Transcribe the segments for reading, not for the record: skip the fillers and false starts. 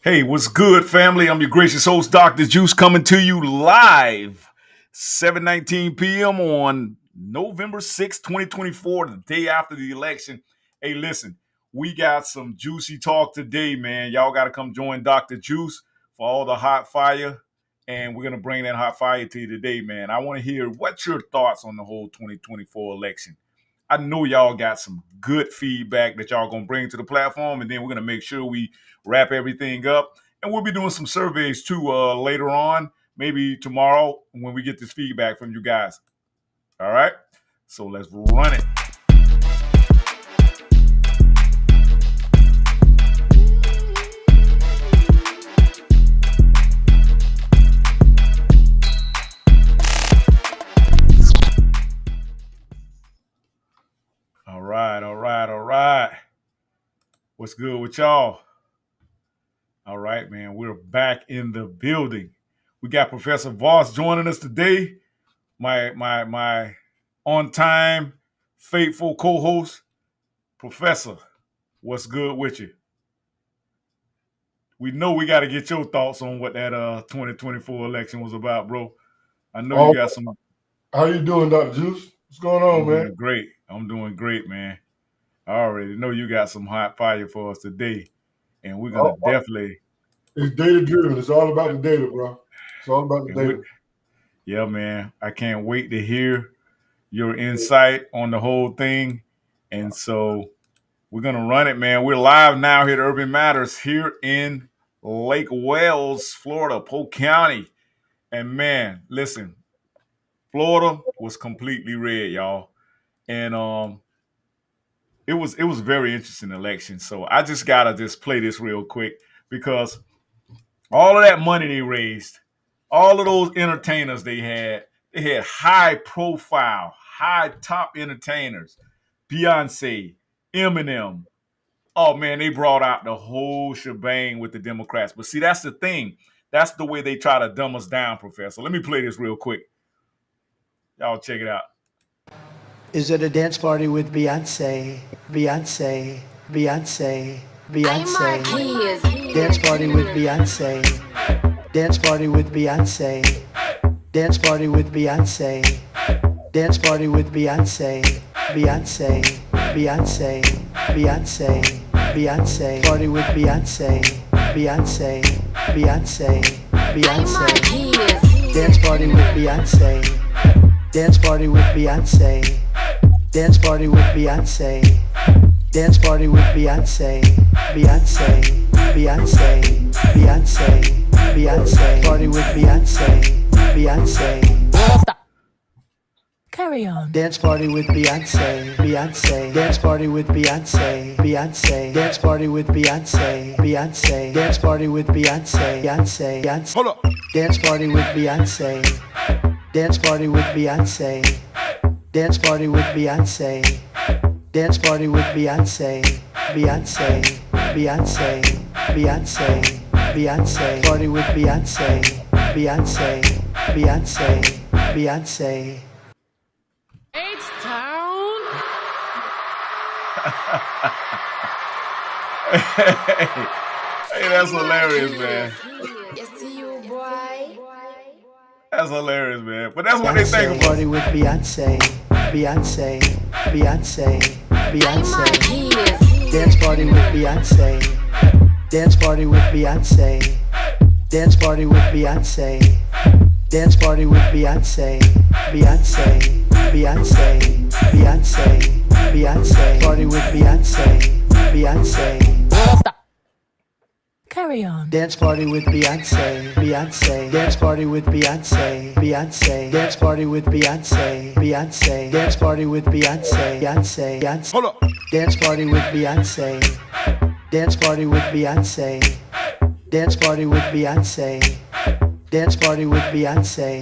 Hey, what's good, family? I'm your gracious host, Dr. Juice, coming to you live, 7:19 p.m. on November 6th, 2024, the day after the election. Hey, listen, we got some juicy talk today, man. Y'all got to come join Dr. Juice for all the hot fire, and we're going to bring that hot fire to you today, man. I want to hear what's your thoughts on the whole 2024 election. I know y'all got some good feedback that y'all gonna bring to the platform, and then we're gonna make sure we wrap everything up. And we'll be doing some surveys too later on, maybe tomorrow when we get this feedback from you guys. All right, so let's run it. All right. What's good with y'all? All right, man. We're back in the building. We got Professor Voss joining us today. My on time, faithful co-host, Professor. What's good with you? We know we got to get your thoughts on what that 2024 election was about, bro. I know you Oh, got some. how you doing, Dr. Juice? What's going on, I'm man? doing great. I'm doing great, man. I already know you got some hot fire for us today, and we're gonna Oh, definitely. it's data driven. It's all about the data, bro. It's all about the And we, data. yeah, man. I can't wait to hear your insight on the whole thing, and so we're gonna run it, man. We're live now here at Urban Matters here in Lake Wales, Florida, Polk County. And man, listen, Florida was completely red, y'all. And it was a very interesting election. So I just gotta just play this real quick because all of that money they raised, all of those entertainers they had high profile, high top entertainers, Beyonce, Eminem. Oh man, they brought out the whole shebang with the Democrats. But see, that's the thing. That's the way they try to dumb us down, Professor. Let me play this real quick. Y'all check it out. Is it a dance party with Beyonce? Beyonce, Beyonce, Beyonce. Dance party with Beyonce. Dance party with Beyonce. Dance party with Beyonce. Dance party with Beyonce. Beyonce, Beyonce, Beyonce, Beyonce. Party with Beyonce. Beyonce, Beyonce, Beyonce. Dance party with Beyonce. Dance party with Beyonce. Dance party with Beyonce. Dance party with Beyonce. Beyonce. Beyonce. Beyonce. Beyonce. Party with Beyonce. Beyonce. Stop. Carry on. Dance party with Beyonce. Beyonce. Dance party with Beyonce. Beyonce. Dance party with Beyonce. Beyonce. Dance party with Beyonce. Beyonce. Beyonce. Hold up. Dance party with Beyonce. Dance party with Beyonce. Dance party with Beyonce. Dance party with Beyonce. Beyonce. Beyonce. Beyonce. Beyonce. Party with Beyonce. Beyonce. Beyonce. Beyonce. H-Town. Hey, that's hilarious, man. Yes, to you, boy. That's hilarious, man. But that's what they think about. Party with Beyonce. Beyonce. Beyonce. Beyonce. Dance party with Beyonce. Dance party with Beyonce. Dance party with Beyonce. Dance party with Beyonce. Beyonce. Beyonce. Beyonce. Beyonce. Party with Beyonce. Beyonce. Stop. Carry on. Dance party with Beyonce. Beyonce. Dance party with Beyonce. Beyonce. Dance party with Beyonce. Beyonce. Dance party with Beyonce. Beyonce. Beyonce. Hold up. Dance party with Beyonce. Dance party with Beyonce. Dance party with Beyonce. Dance party with Beyonce.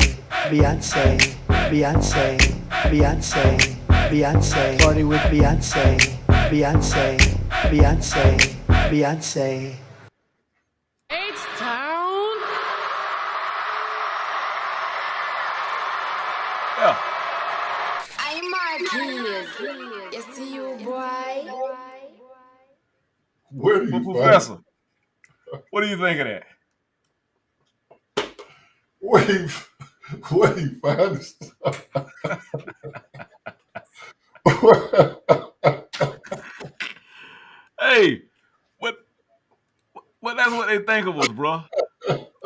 Beyonce. Beyonce. Beyonce. Beyonce. Party with Beyonce. Beyonce. Beyonce. Beyonce. H-Town. Yeah. I'm Marquise. Yes, to you, boy. Where do But you find? Professor, What do you think of that? Wait, find stuff. Hey, what? Well, that's what they think of us, bro.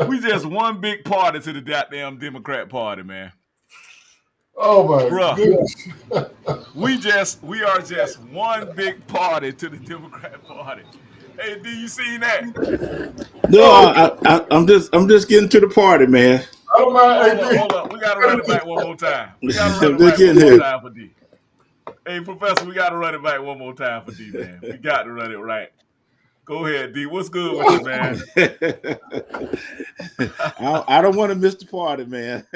We just one big party to the goddamn Democrat Party, man. Oh my Bruh. goodness. We are just one big party to the Democrat Party. Hey, do you seen that? No, I'm just getting to the party, man. I don't mind. Hold up. We gotta run it back one more time. We gotta run it They're back getting one more here. time for D. Hey, Professor, we gotta run it back one more time for D, man. We got to run it right. Go ahead, D. What's good with you, man? I don't want to miss the party, man.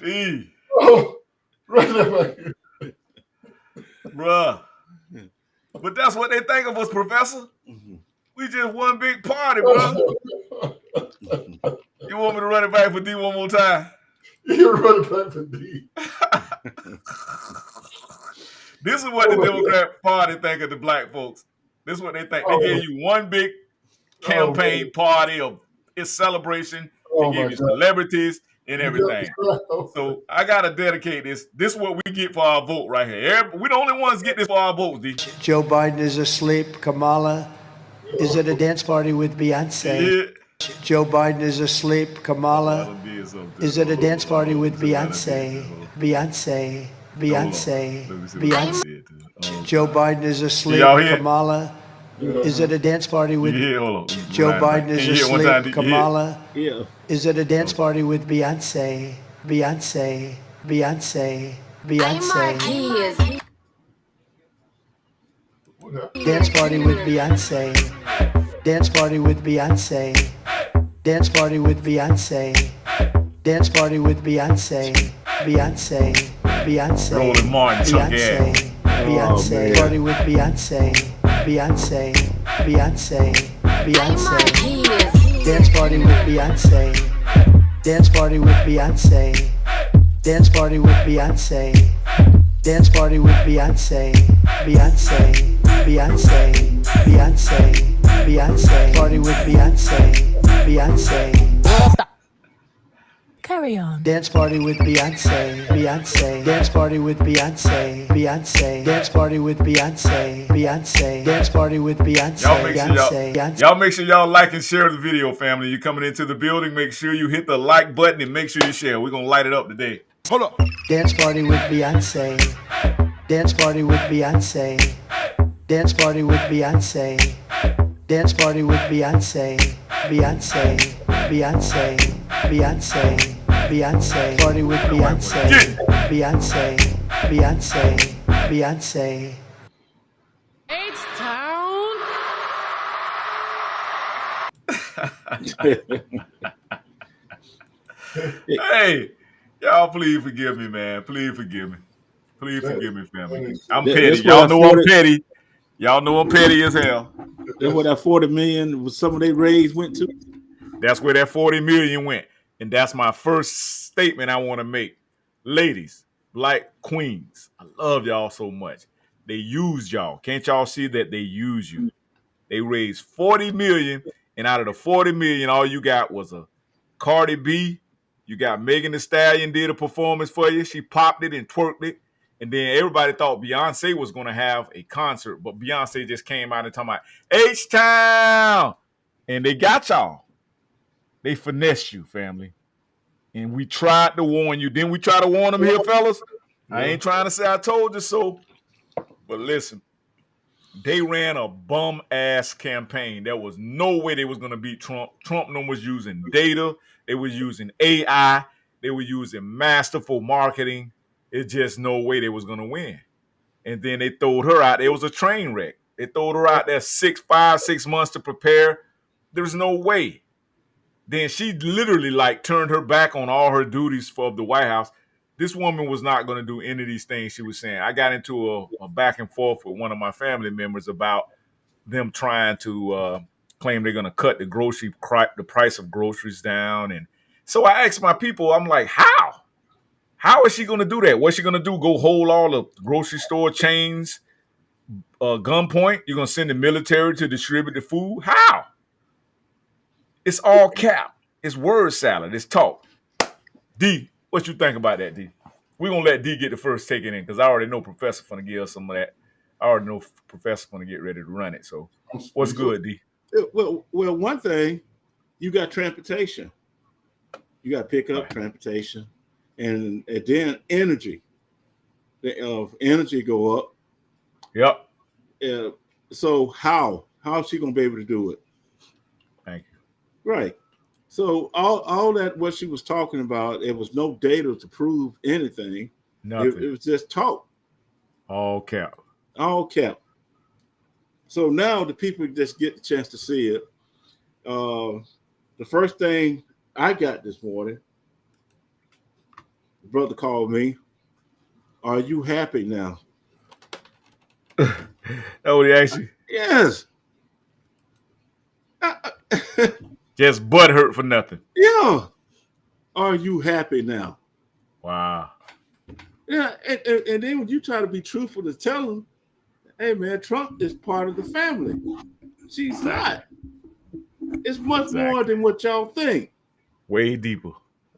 D, Oh, run that back. bruh. But that's what they think of us, Professor. We just one big party, bro. You want me to run it back for D one more time? You're running back for D. This is what the Democrat Party think of the black folks. This is what they think. They gave you one big campaign party of its celebration. They gave you celebrities and everything. So I gotta dedicate this. This is what we get for our vote right here. We the only ones get this for our votes, D. Joe Biden is asleep. Kamala is at a dance party with Beyonce. Yeah. Joe Biden is asleep. Kamala is at a dance party with Beyonce. Beyonce. Beyonce. Beyonce. Joe Biden is asleep. Y'all hear it? Kamala is at a dance party with Yeah, hold on. Joe Biden is Can you hear it one time, D? asleep. Kamala Yeah. is at a dance party with Beyonce. Beyonce. Beyonce. I'm Beyonce. Marquise. Dance party with Beyonce. Dance party with Beyonce. Dance party with Beyonce. Dance party with Beyonce. Beyonce. Beyonce. Roland Martin, Chuck Beyonce. Beyonce. man. Party with Beyonce. Beyonce. Beyonce. I'm Beyonce. Marquise. Dance party with Beyonce. Dance party with Beyonce. Dance party with Beyonce. Dance party with Beyonce. Beyonce. Beyonce. Beyonce. Beyonce. Party with Beyonce. Beyonce. Stop. Carry on. Dance party with Beyonce. Beyonce. Dance party with Beyonce. Beyonce. Dance party with Beyonce. Beyonce. Dance party with Beyonce. Y'all make sure y'all like and share the video, family. You coming into the building, make sure you hit the like button and make sure you share. We're gonna light it up today. Hold up. Dance party with Beyonce. Dance party with Beyonce. Dance party with Beyonce. Dance party with Beyonce. Beyonce. Beyonce. Beyonce. Beyonce. Party with Beyonce. Beyonce. Beyonce. Beyonce. H-Town. Hey, y'all, please forgive me, man. Please forgive me. Please forgive me, family. I'm That- petty. that's Y'all why know I'm petty. Y'all know I'm petty as hell. That's where that 40 million was some of their raise went to. That's where that 40 million went. And that's my first statement I want to make. Ladies, black queens, I love y'all so much. They used y'all. Can't y'all see that they use you? They raised 40 million, and out of the 40 million, all you got was a Cardi B. You got Megan Thee Stallion did a performance for you. She popped it and twerked it. And then everybody thought Beyonce was going to have a concert, but Beyonce just came out and talking about H-Town. And they got y'all. They finessed you, family. And we tried to warn you. Didn't we try to warn them here, fellas? I ain't trying to say I told you so. But listen, they ran a bum-ass campaign. There was no way they was going to beat Trump. Trump was using data. They was using AI. They were using masterful marketing. It's just no way they was going to win. And then they throwed her out. It was a train wreck. They throwed her out there 6 months to prepare. There's no way. Then she literally turned her back on all her duties for the White House. This woman was not going to do any of these things she was saying. I got into a back and forth with one of my family members about them trying to claim they're going to cut the price of groceries down. And so I asked my people, I'm like, how? How is she going to do that? What's she going to do? Go hold all the grocery store chains gunpoint? You're going to send the military to distribute the food? How? It's all cap. It's word salad. It's talk. D, what you think about that, D? We're gonna let D get the first take it in because I already know Professor gonna give us some of that. I already know Professor gonna get ready to run it. So what's good, D? Well, one thing, you got transportation. You got pickup transportation, and then energy. The energy go up. Yep. So how is she gonna be able to do it? Thank you. Right. So all that what she was talking about, it was no data to prove anything. Nothing. It was just talk. All cap. All cap. So now the people just get the chance to see it. The first thing I got this morning, the brother called me. Are you happy now? That what he asked you? Yes. Just butt hurt for nothing. Yeah. Are you happy now? Wow. Yeah. And then when you try to be truthful to tell them, hey man, Trump is part of the family. She's not. It's much more than what y'all think. Way deeper.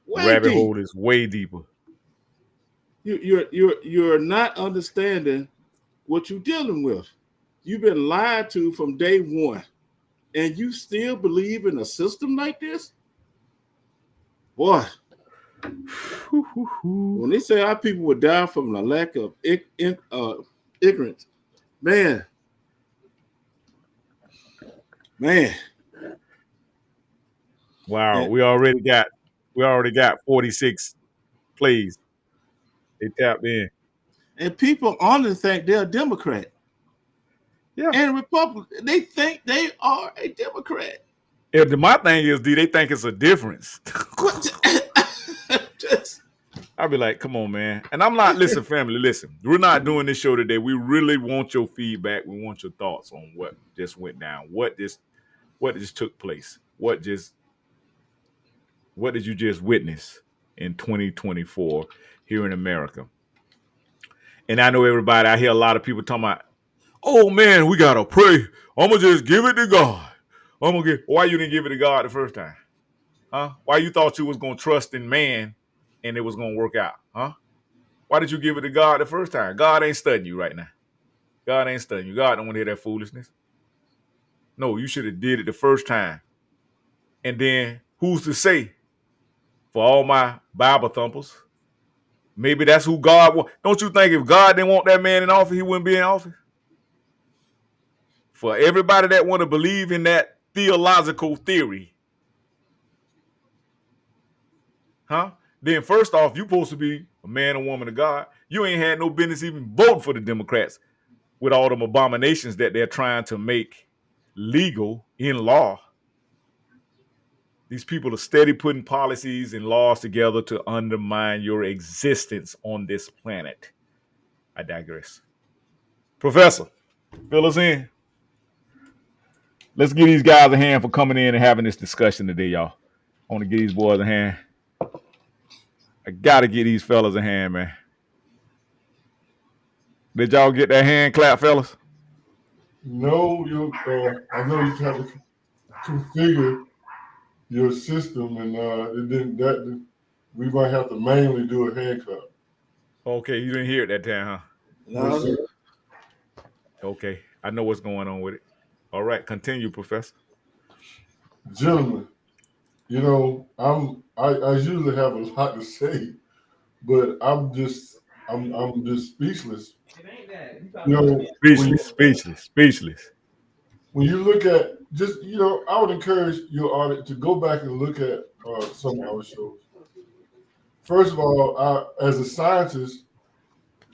Way Rabbit deep. hole is way deeper. You're not understanding what you're dealing with. You've been lied to from day one, and you still believe in a system like this? Boy, when they say our people would die from the lack of ignorance, man. Wow, And- we already got 46 plays. They tapped in. And people honestly think they're a Democrat. Yeah. And Republican, they think they are a Democrat. My thing is, D, they think it's a difference. I'll be like, come on, man. And I'm not, listen, family, listen. We're not doing this show today. We really want your feedback. We want your thoughts on what just went down. What just took place. What did you just witness in 2024 here in America? And I know everybody, I hear a lot of people talking about, oh man, we gotta pray. I'm gonna just give it to God. Why you didn't give it to God the first time? Huh? Why you thought you was gonna trust in man and it was gonna work out? Huh? Why did you give it to God the first time? God ain't studying you right now. God ain't studying you. God don't want to hear that foolishness. No, you should have did it the first time. And then who's to say, for all my Bible thumpers, maybe that's who God wants. Don't you think if God didn't want that man in office, he wouldn't be in office? For everybody that want to believe in that theological theory, huh? Then first off, you supposed to be a man or woman of God. You ain't had no business even voting for the Democrats with all them abominations that they're trying to make legal in law. These people are steady putting policies and laws together to undermine your existence on this planet. I digress. Professor, fill us in. Let's give these guys a hand for coming in and having this discussion today, y'all. I want to give these boys a hand. I got to give these fellas a hand, man. Did y'all get that hand clap, fellas? No, I know you have to configure your system, and it didn't. That we might have to manually do a hand clap. Okay, you didn't hear it that time, huh? No, sir. Okay, I know what's going on with it. All right, continue, Professor. Gentlemen, I usually have a lot to say, but I'm just speechless. Speechless. When you look at I would encourage your audience to go back and look at some of our shows. First of all, as a scientist,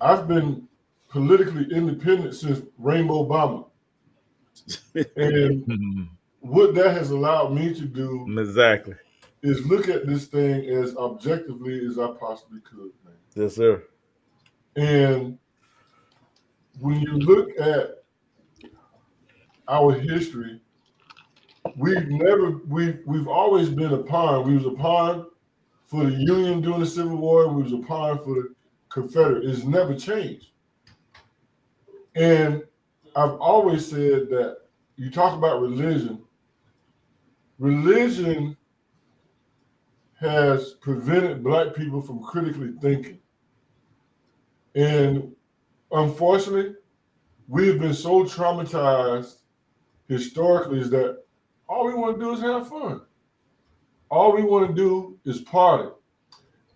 I've been politically independent since Rainbow Obama. And what that has allowed me to do Exactly. is look at this thing as objectively as I possibly could, man. Yes, sir. And when you look at our history, we've always been a pawn. We was a pawn for the Union during the Civil War. We was a pawn for the Confederate. It's never changed. And I've always said that you talk about religion. religion has prevented black people from critically thinking. And unfortunately, we've been so traumatized historically is that all we want to do is have fun. All we want to do is party.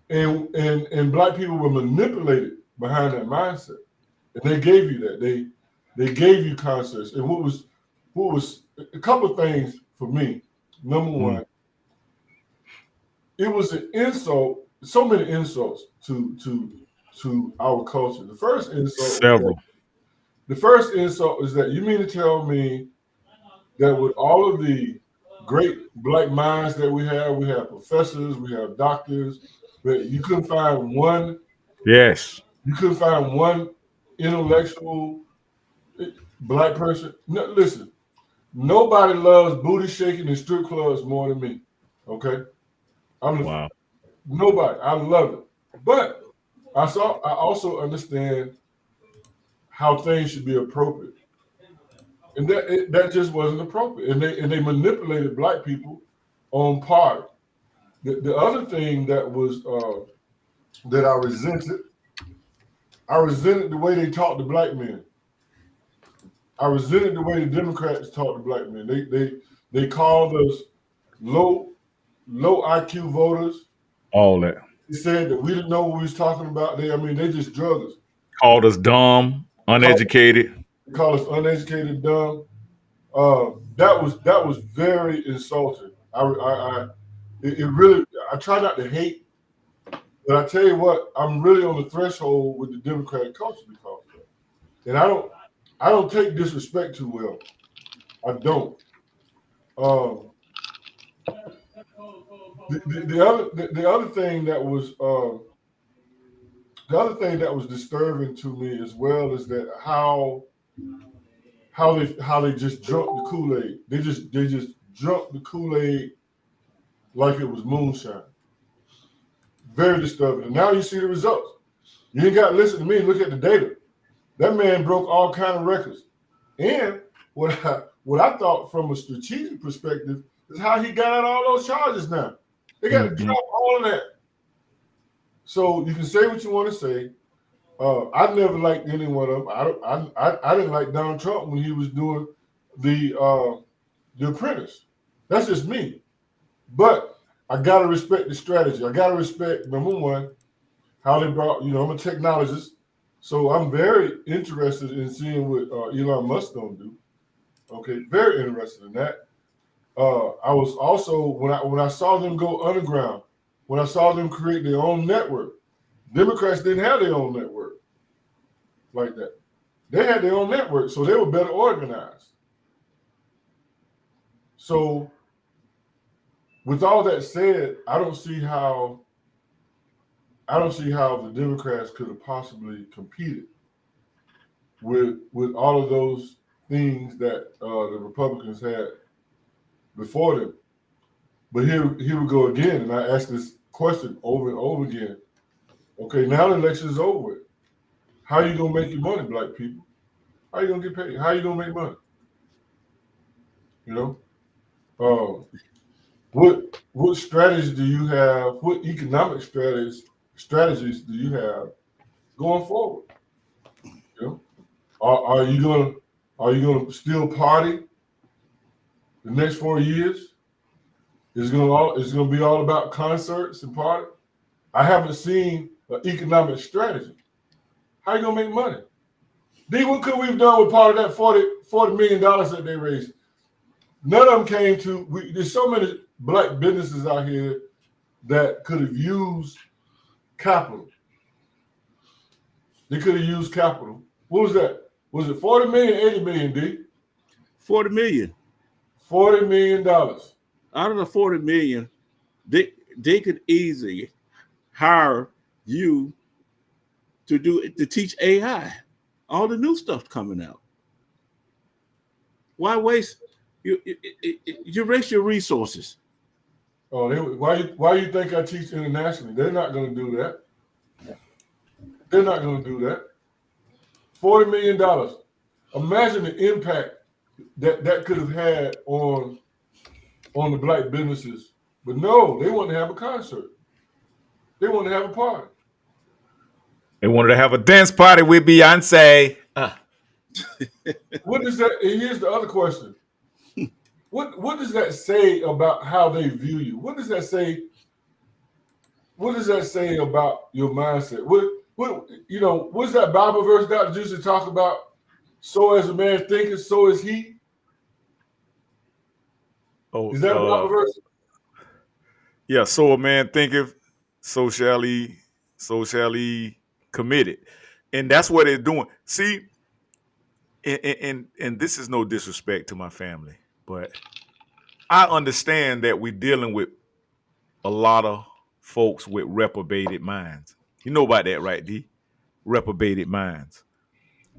And black people were manipulated behind that mindset. And they gave you that. They gave you concerts. And what was a couple of things for me. Number one, it was an insult, so many insults to our culture. The first insult is that you mean to tell me that with all of the great black minds that we have professors, we have doctors, but you couldn't find one. Yes. You couldn't find one intellectual black person. No, listen, nobody loves booty shaking in strip clubs more than me. Okay, Wow. Nobody. I love it, but I also understand how things should be appropriate, and that just wasn't appropriate. And they manipulated black people on party. The other thing that was that I resented the way they talked to black men. I resented the way the Democrats talked to black men. They called us low IQ voters. All that. They said that we didn't know what we was talking about. They just drugged us. Called us dumb, uneducated. They called us uneducated, dumb. That was very insulting. It really. I try not to hate, but I tell you what, I'm really on the threshold with the Democratic culture because of that. And I don't take disrespect too well. I don't. The other thing that was disturbing to me as well is that how they just drunk the Kool-Aid. They just drunk the Kool-Aid like it was moonshine. Very disturbing. And now you see the results. You ain't got to listen to me. Look at the data. That man broke all kind of records. And what I thought from a strategic perspective is how he got out all those charges now. They got to drop all of that. So you can say what you want to say. I never liked any one of them. I didn't like Donald Trump when he was doing the Apprentice. That's just me. But I gotta respect the strategy. I gotta respect, number one, how they brought. I'm a technologist, so I'm very interested in seeing what Elon Musk gonna do. Okay, very interested in that. I was also when I saw them go underground, when I saw them create their own network. Democrats didn't have their own network like that. They had their own network, so they were better organized. So, with all that said, I don't see how the Democrats could have possibly competed with all of those things that the Republicans had before them. But here we go again, and I ask this question over and over again. Okay, now the election is over with. How are you gonna make your money, black people? How are you gonna get paid? How are you gonna make money? What strategies do you have? What economic strategies do you have going forward? Are you gonna still party the next 4 years? Is it gonna be all about concerts and party? I haven't seen an economic strategy. How are you gonna make money? D, what could we have done with part of that $40 million that they raised? None of them came to. There's so many black businesses out here that could have used capital. They could have used capital. What was that? Was it 40 million, 80 million, D? 40 million. $40 million. Out of the 40 million, they could easily hire you to teach AI, all the new stuff coming out. Why waste? You waste your resources. Oh, why you think I teach internationally? They're not going to do that. They're not going to do that. $40 million. Imagine the impact that could have had on on the black businesses. But no, they want to have a concert. They want to have a party. They wanted to have a dance party with Beyonce. What does that? And here's the other question. What does that say about how they view you? What does that say? What does that say about your mindset? What's that Bible verse Dr. Juicy talk about? So as a man thinketh, so is he. Oh, Is that a Bible verse? Yeah, so a man thinketh, so shall he commit it. And that's what they're doing. See, and this is no disrespect to my family, but I understand that we're dealing with a lot of folks with reprobated minds. You know about that, right, D? Reprobated minds.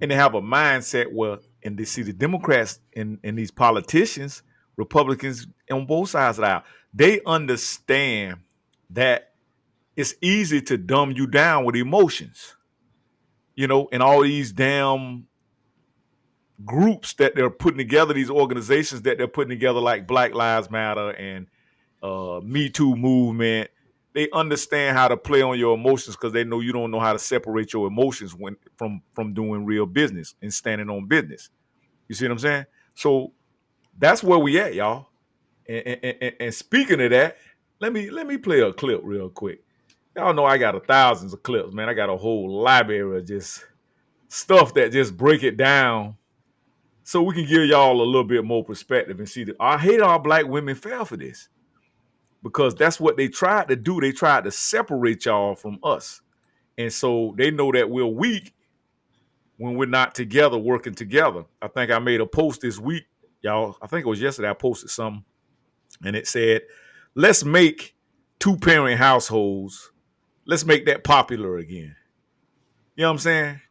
And they have a mindset where, and they see the Democrats and these politicians, Republicans on both sides of the aisle, they understand that it's easy to dumb you down with emotions, and all these damn groups that they're putting together, these organizations that they're putting together like Black Lives Matter and Me Too movement. They understand how to play on your emotions because they know you don't know how to separate your emotions from doing real business and standing on business. You see what I'm saying? So that's where we at, y'all. And speaking of that, let me play a clip real quick. Y'all know I got thousands of clips, man. I got a whole library of just stuff that just break it down so we can give y'all a little bit more perspective and see that I hate our black women fell for this. Because that's what they tried to do. They tried to separate y'all from us. And so they know that we're weak when we're not together, working together. I think I made a post this week, y'all. I think it was yesterday I posted something. And it said, let's make 2-parent households. Let's make that popular again. You know what I'm saying?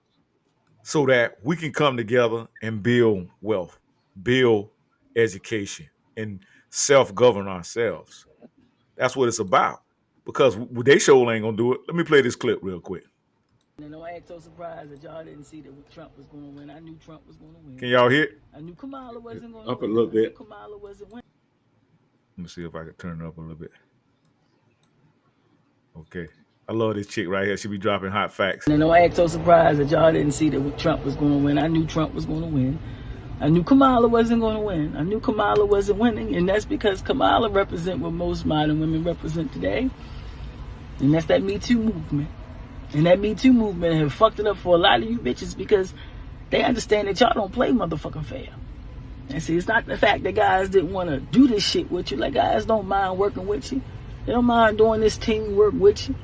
So that we can come together and build wealth, build education, and self-govern ourselves. That's what it's about. Because they sure ain't gonna do it. Let me play this clip real quick. And I act so surprised that y'all didn't see that Trump was going to win. I knew Trump was going to win. Can y'all hear it? I knew Kamala wasn't going to win. Up a little bit. Kamala wasn't winning. Let me see if I can turn it up a little bit. Okay. I love this chick right here. She be dropping hot facts. And I act so surprised that y'all didn't see that Trump was going to win. I knew Trump was going to win. I knew Kamala wasn't going to win. I knew Kamala wasn't winning, and that's because Kamala represents what most modern women represent today, and that's that Me Too movement. And that Me Too movement have fucked it up for a lot of you bitches because they understand that y'all don't play motherfucking fair. And see, it's not the fact that guys didn't want to do this shit with you. Like, guys don't mind working with you. They don't mind doing this teamwork with you.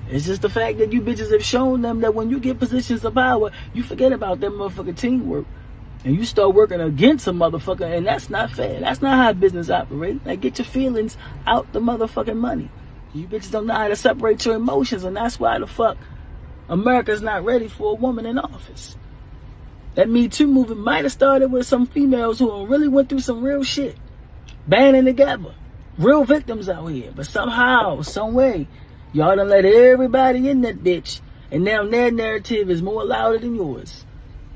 It's just the fact that you bitches have shown them that when you get positions of power, you forget about that motherfucking teamwork. And you start working against a motherfucker, and that's not fair. That's not how business operates. Like, get your feelings out the motherfucking money. You bitches don't know how to separate your emotions, and that's why the fuck America's not ready for a woman in office. That Me Too movement might have started with some females who really went through some real shit, banding together, real victims out here. But somehow, some way, y'all done let everybody in that bitch, and now their narrative is more louder than yours.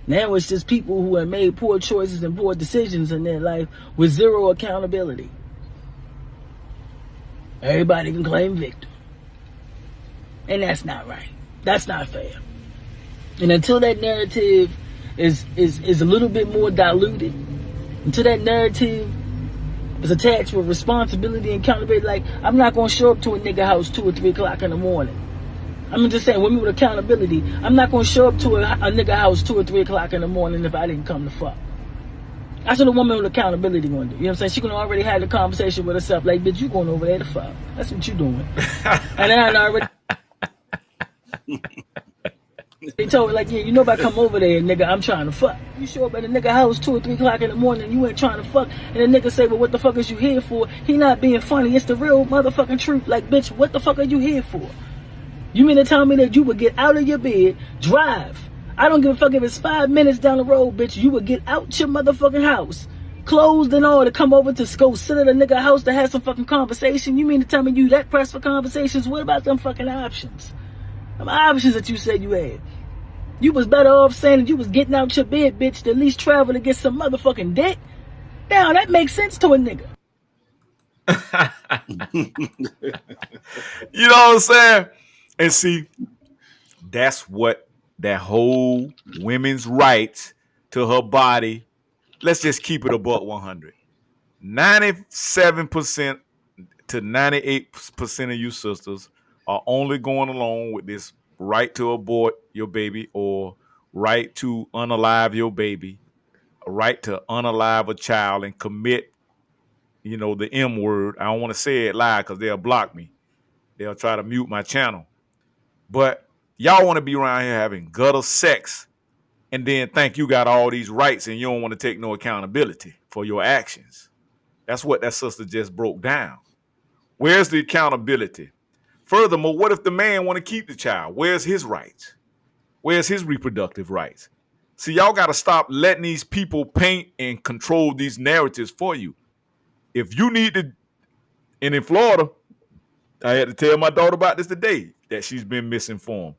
Now it's just people who have made poor choices and poor decisions in their life with zero accountability. Everybody can claim victim. And that's not right. That's not fair. And until that narrative is a little bit more diluted, until that narrative is attached with responsibility and accountability, like, I'm not going to show up to a nigga house 2 or 3 o'clock in the morning. I'm just saying, women with accountability, I'm not going to show up to a nigga house 2 or 3 o'clock in the morning if I didn't come to fuck. That's what a woman with accountability going to do. You know what I'm saying? She can already have the conversation with herself, like, bitch, you going over there to fuck. That's what you doing. And then I already... They told her, like, yeah, you know if I come over there, nigga, I'm trying to fuck. You show up at a nigga house 2 or 3 o'clock in the morning, you ain't trying to fuck, and the nigga say, well, what the fuck is you here for? He not being funny. It's the real motherfucking truth. Like, bitch, what the fuck are you here for? You mean to tell me that you would get out of your bed, drive? I don't give a fuck if it's 5 minutes down the road, bitch. You would get out your motherfucking house, closed and all, to come over to go sit at a nigga house to have some fucking conversation. You mean to tell me you that pressed for conversations? What about them fucking options? Them options that you said you had. You was better off saying that you was getting out your bed, bitch, to at least travel to get some motherfucking dick. Now, that makes sense to a nigga. You know what I'm saying? And see, that's what that whole women's rights to her body. Let's just keep it above 100. 97% to 98% of you sisters are only going along with this right to abort your baby or right to unalive your baby, a right to unalive a child and commit, the M word. I don't want to say it live because they'll block me. They'll try to mute my channel. But y'all want to be around here having gutter sex and then think you got all these rights and you don't want to take no accountability for your actions. That's what that sister just broke down. Where's the accountability? Furthermore, what if the man want to keep the child? Where's his rights? Where's his reproductive rights? See, y'all got to stop letting these people paint and control these narratives for you. If you need to, and in Florida, I had to tell my daughter about this today, that she's been misinformed.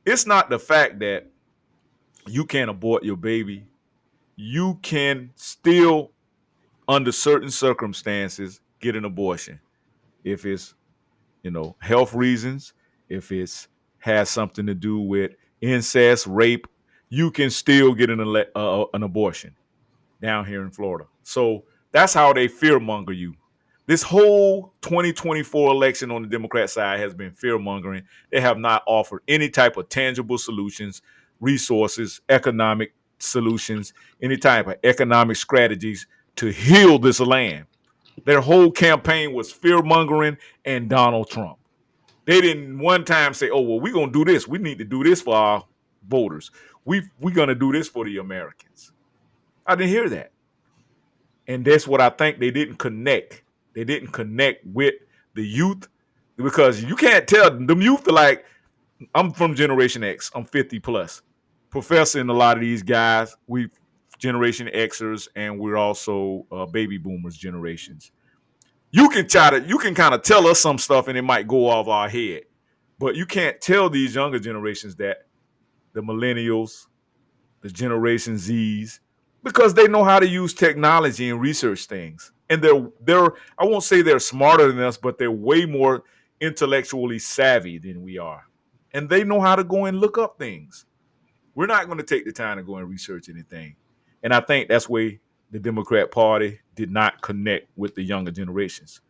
It's not the fact that you can't abort your baby. You can still, under certain circumstances, get an abortion. If it's, health reasons, if it's has something to do with incest, rape, you can still get an abortion down here in Florida. So that's how they fearmonger you. This whole 2024 election on the Democrat side has been fearmongering. They have not offered any type of tangible solutions, resources, economic solutions, any type of economic strategies to heal this land. Their whole campaign was fearmongering and Donald Trump. They didn't one time say, oh, well, we're going to do this. We need to do this for our voters. We're going to do this for the Americans. I didn't hear that. And that's what I think they didn't connect. They didn't connect with the youth because you can't tell. Them youth are like, I'm from Generation X. I'm 50 plus. Professor and a lot of these guys, we Generation Xers, and we're also baby boomers generations. You can kind of tell us some stuff and it might go off our head, but you can't tell these younger generations that the millennials, the Generation Zs, because they know how to use technology and research things. And they're I won't say they're smarter than us, but they're way more intellectually savvy than we are. And they know how to go and look up things. We're not going to take the time to go and research anything. And I think that's where the Democrat Party did not connect with the younger generations.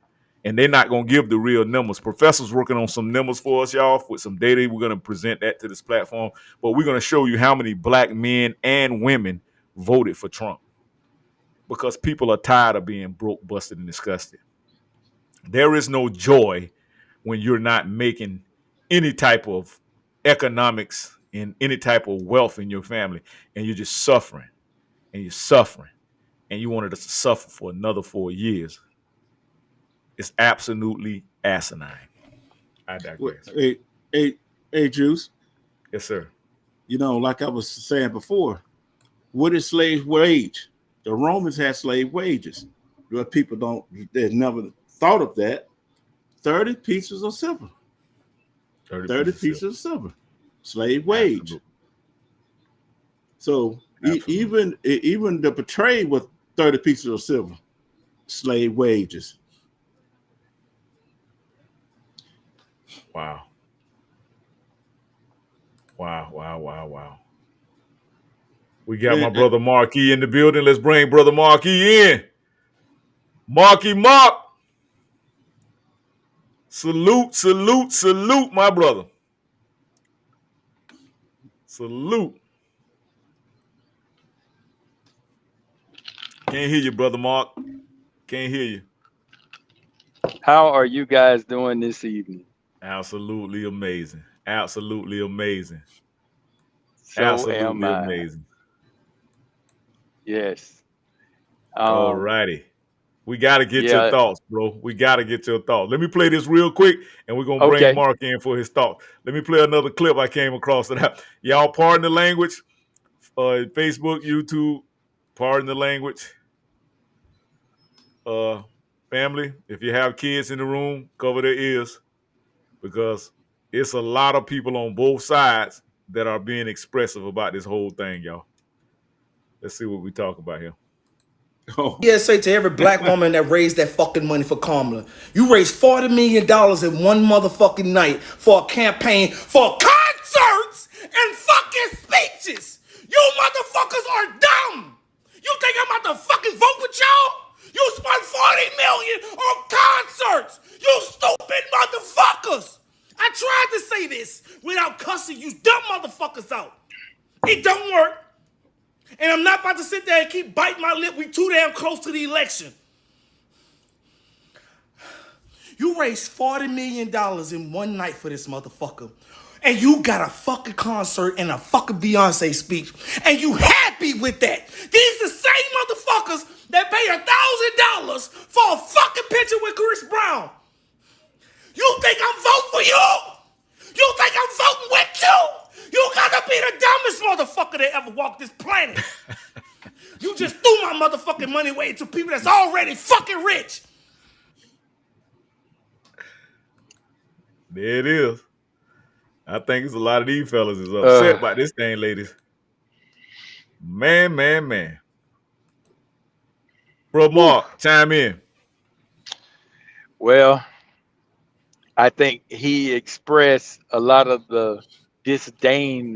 And they're not going to give the real numbers. Professor's working on some numbers for us, y'all, with some data. We're going to present that to this platform. But we're going to show you how many black men and women voted for Trump. Because people are tired of being broke, busted, and disgusted. There is no joy when you're not making any type of economics and any type of wealth in your family. And you're just suffering. And you're suffering. And you wanted us to suffer for another 4 years. It's absolutely asinine. I digress. Hey, Juice. Yes, sir. Like I was saying before, what is slave wage? The Romans had slave wages. But people they never thought of that. 30 pieces of silver. 30 pieces of silver. Slave wage. Absolutely. So even the portrayed with 30 pieces of silver, slave wages. Wow. We got my brother Marquis in the building. Let's bring brother Marquis in. Marquis Mark. Salute, my brother. Salute. Can't hear you, brother Mark. Can't hear you. How are you guys doing this evening? Absolutely amazing. Absolutely amazing. So Absolutely am I. amazing. Yes. All righty. We got to get your thoughts, bro. We got to get your thoughts. Let me play this real quick, and we're going to bring Mark in for his thoughts. Let me play another clip I came across. Y'all pardon the language. Facebook, YouTube, pardon the language. Family, if you have kids in the room, cover their ears because it's a lot of people on both sides that are being expressive about this whole thing, y'all. Let's see what we talk about here. Oh, PSA to every black woman that raised that fucking money for Kamala. You raised $40 million in one motherfucking night for a campaign for concerts and fucking speeches. You motherfuckers are dumb. You think I'm about to fucking vote with y'all? You spent $40 million on concerts. You stupid motherfuckers. I tried to say this without cussing you dumb motherfuckers out. It don't work. And I'm not about to sit there and keep biting my lip. We too damn close to the election. You raised $40 million in one night for this motherfucker. And you got a fucking concert and a fucking Beyonce speech. And you happy with that. These the same motherfuckers that pay $1,000 for a fucking picture with Chris Brown. You think I'm voting for you? You think I'm voting with you? You gotta be the dumbest motherfucker that ever walked this planet. You just threw my motherfucking money away to people that's already fucking rich. There it is. I think it's a lot of these fellas is upset about this thing, ladies. Man. Bro, Mark, chime in. Well, I think he expressed a lot of the disdain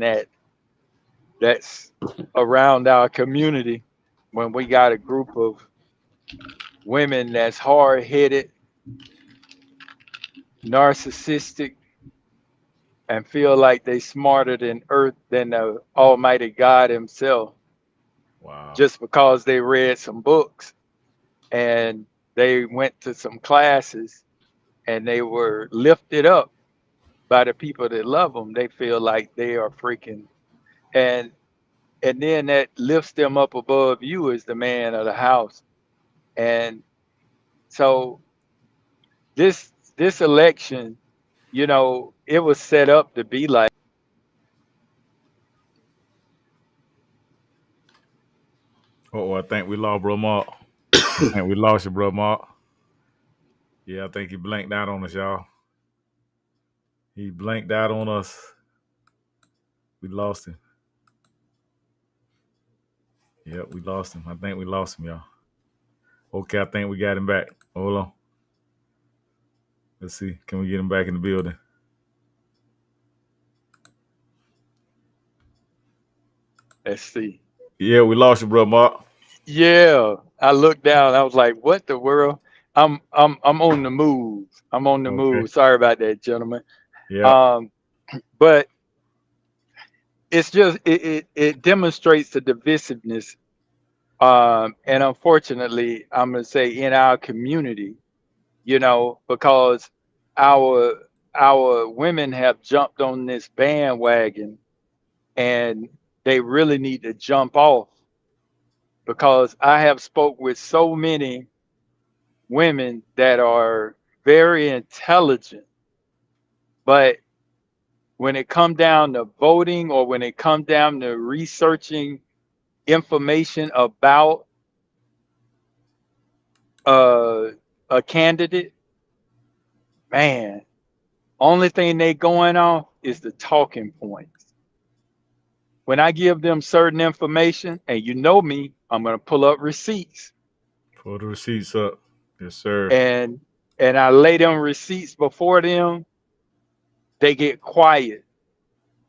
that's around our community when we got a group of women that's hard-headed, narcissistic, and feel like they smarter than the Almighty God himself. Wow. Just because they read some books and they went to some classes and they were lifted up by the people that love them. They feel like they are freaking, and then that lifts them up above you as the man of the house. And so this election, you know, it was set up to be like. Oh, I think we lost bro Mark. I think we lost you, bro Mark. Yeah, I think he blanked out on us, y'all. He blanked out on us. We lost him. Yep, we lost him. I think we lost him, y'all. Okay, I think we got him back. Hold on. Let's see. Can we get him back in the building? Let's see. Yeah, we lost you, bro Mark. Yeah, I looked down. I was like, "What the world?" I'm on the move. I'm on the move. Sorry about that, gentlemen. Yeah. But it's just it demonstrates the divisiveness. And unfortunately, I'm gonna say in our community, you know, because our women have jumped on this bandwagon, and they really need to jump off, because I have spoke with so many women that are very intelligent, but when it come down to voting, or when it come down to researching information about a candidate, man, only thing they going off is the talking points. When I give them certain information, and you know me, I'm gonna pull up receipts. Pull the receipts up. Yes, sir. And I lay them receipts before them, they get quiet.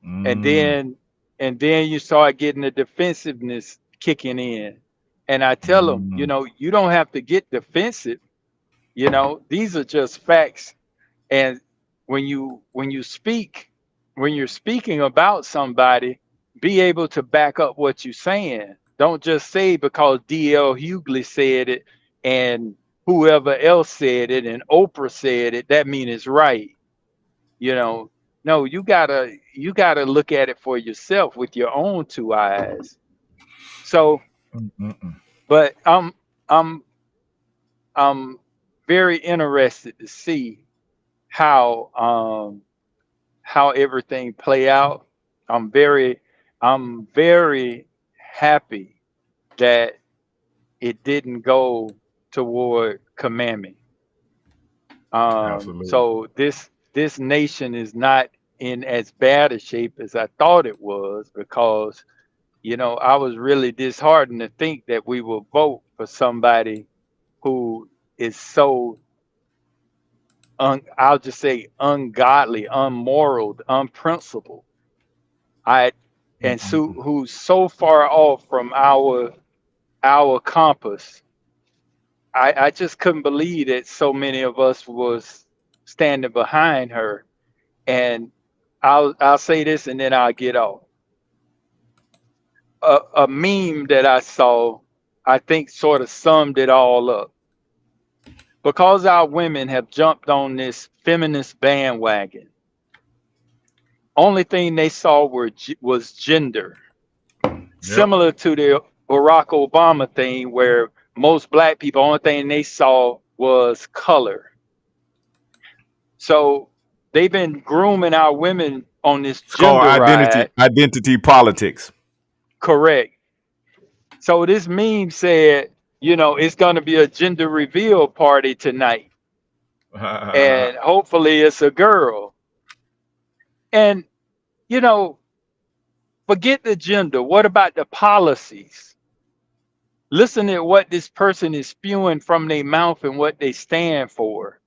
And then you start getting the defensiveness kicking in. And I tell them, you know, you don't have to get defensive. You know, these are just facts. And when you're speaking about somebody, be able to back up what you're saying. Don't just say because D.L. Hughley said it and whoever else said it and Oprah said it, that means it's right. You know, no, you gotta look at it for yourself with your own two eyes. So, but I'm very interested to see how everything play out. I'm very happy that it didn't go toward Kamami. So this nation is not in as bad a shape as I thought it was, because You know, I was really disheartened to think that we will vote for somebody who is so I'll just say ungodly, unmoral, unprincipled. I and so who's so far off from our compass. I just couldn't believe that so many of us was standing behind her. And I'll say this and then I'll get off. A meme that I saw, I think sort of summed it all up. Because our women have jumped on this feminist bandwagon, only thing they saw was gender. Yep. Similar to the Barack Obama thing, where most black people, only thing they saw was color. So they've been grooming our women on this It's called gender ride. identity politics. Correct. So this meme said, you know, it's going to be a gender reveal party tonight. And hopefully it's a girl. And, you know, forget the gender. What about the policies? Listen to what this person is spewing from their mouth and what they stand for.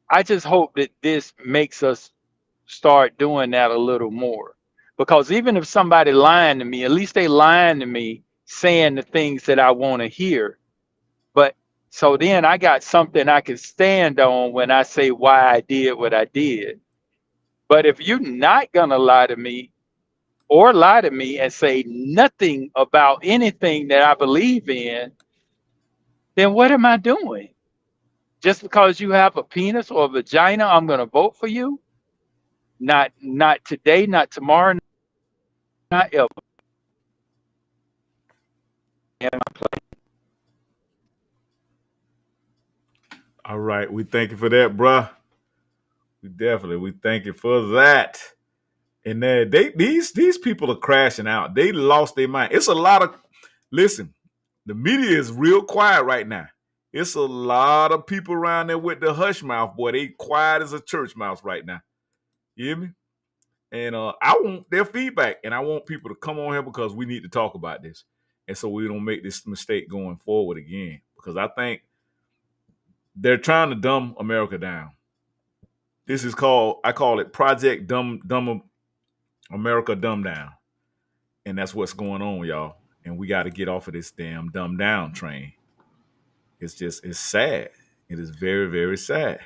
I just hope that this makes us start doing that a little more. Because even if somebody lying to me, at least they lying to me saying the things that I want to hear. But so then I got something I can stand on when I say why I did what I did. But if you're not going to lie to me and say nothing about anything that I believe in, then what am I doing? Just because you have a penis or a vagina, I'm going to vote for you? Not today, not tomorrow, not ever. All right, we thank you for that, bruh. We thank you for that. And these people are crashing out. They lost their mind. It's a lot of listen. The media is real quiet right now. It's a lot of people around there with the hush mouth, boy. They quiet as a church mouse right now. You hear me? And I want their feedback, and I want people to come on here because we need to talk about this, and so we don't make this mistake going forward again. Because I think they're trying to dumb America down. This is I call it Project Dumb America Dumb Down, and that's what's going on, y'all. And we got to get off of this damn dumb down train. It's sad. It is very, very sad.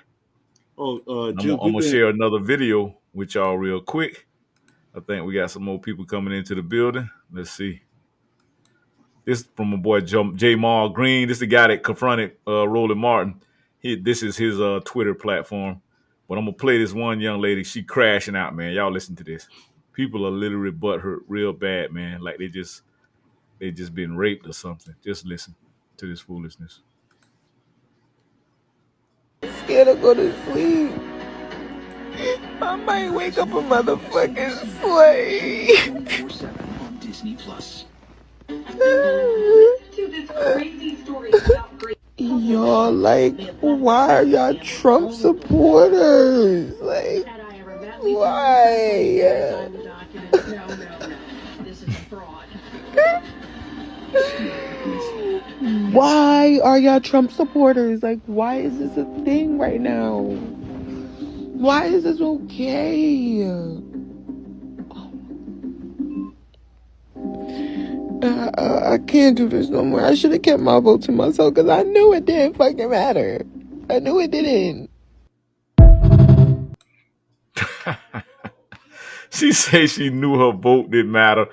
Oh, I'm Juke, gonna share another video with y'all real quick. I think we got some more people coming into the building. Let's see. This is from my boy J. Mal Green. This is the guy that confronted Roland Martin. This is his Twitter platform. But I'm gonna play this one young lady. She crashing out, man. Y'all listen to this. People are literally butthurt real bad, man. Like they just been raped or something. Just listen to this foolishness. Scared to go to sleep. I might wake up a motherfucking slave. Disney Plus. Y'all, like, why are y'all Trump supporters? Like, why? Why are y'all Trump supporters? Like, why is this a thing right now? Why is this okay? I can't do this no more. I should have kept my vote to myself because I knew it didn't fucking matter. I knew it didn't. She said she knew her vote didn't matter.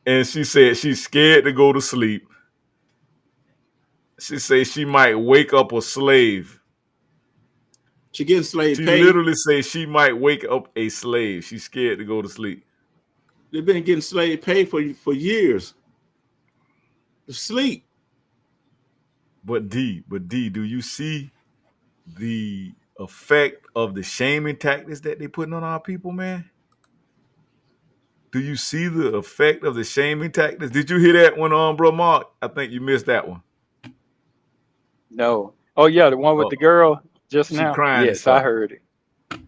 And she said she's scared to go to sleep. She said she might wake up a slave. She getting slave She pay. literally said she might wake up a slave. She's scared to go to sleep. They've been getting slave pay for years. Sleep. But D, do you see the effect of the shaming tactics that they putting on our people, man? Do you see the effect of the shaming tactics? Did you hear that one on Bro Mark? I think you missed that one. No. Oh yeah, the one with the girl just she now. crying. Yes, I heard it.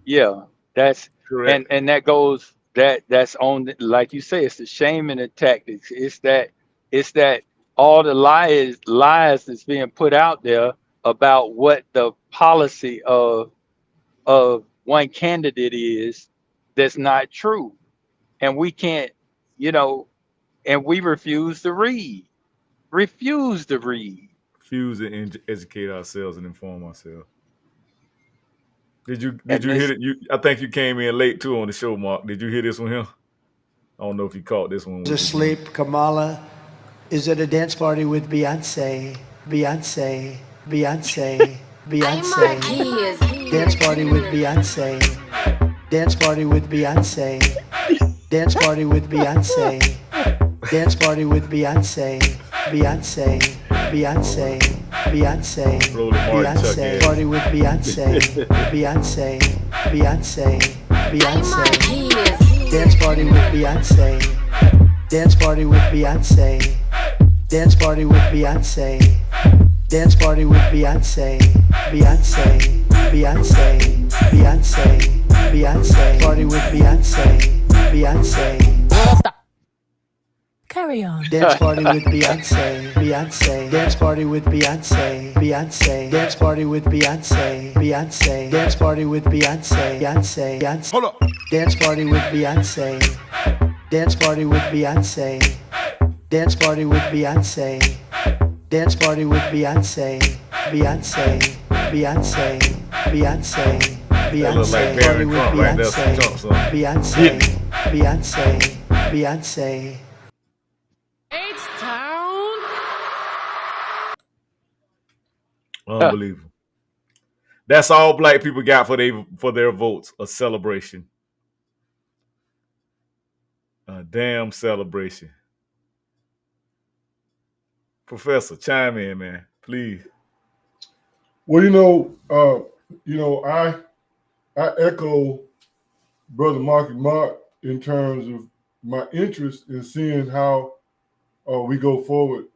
Yeah, that's correct. And that goes that's on like you say, it's the shaming and tactics. It's that all the lies that's being put out there about what the policy of one candidate is that's not true. And we can't, you know, and we refuse to read. Refuse to read. Refuse to educate ourselves and inform ourselves. Did you And hear it? I think you came in late too on the show, Mark. Did you hear this one here? I don't know if you caught this one. Asleep. Kamala is at a dance party with Beyonce. Beyonce. Beyonce. Beyonce. He is Dance party with Beyonce. Dance party with Beyonce. Dance party with Beyonce. Dance party with Beyonce. Beyonce. Beyonce. Beyonce. Beyonce. Party with Beyonce. Beyonce. Beyonce. Beyonce. Dance party with Beyonce. Dance party with Beyonce. Dance party with Beyonce. Dance party with Beyonce. Beyonce. Beyonce. Beyonce. Beyonce. Party with Beyonce. Beyonce. Stop. Carry on. Dance party with Beyonce. Beyonce. Dance party with Beyonce. Beyonce. Dance party with Beyonce. Beyonce. Dance party with Beyonce. Beyonce. Beyonce. Hold up. Dance party with Beyonce. Dance party with Beyonce. Dance party with Beyonce. Dance party with Beyonce. Beyonce. Beyonce. Beyonce. Beyonce. Party with Beyonce. Beyonce. Beyonce. Beyonce. Unbelievable. That's all black people got for their votes. A celebration. A damn celebration. Professor, chime in, man, please. Well, I echo Brother Marky Mark in terms of my interest in seeing how we go forward.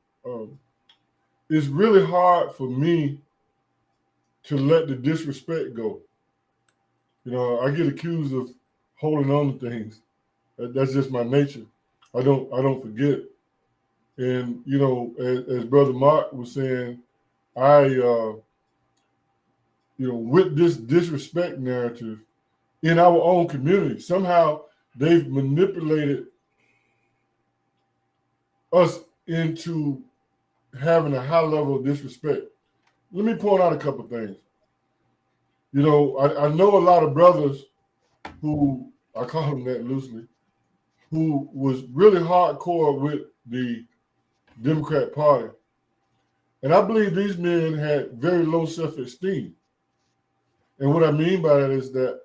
It's really hard for me to let the disrespect go. I get accused of holding on to things. That's just my nature. I don't forget. And as Brother Mark was saying, with this disrespect narrative in our own community, somehow they've manipulated us into having a high level of disrespect. Let me point out a couple of things. I know a lot of brothers who, I call them that loosely, who was really hardcore with the Democrat Party. And I believe these men had very low self-esteem. And what I mean by that is that,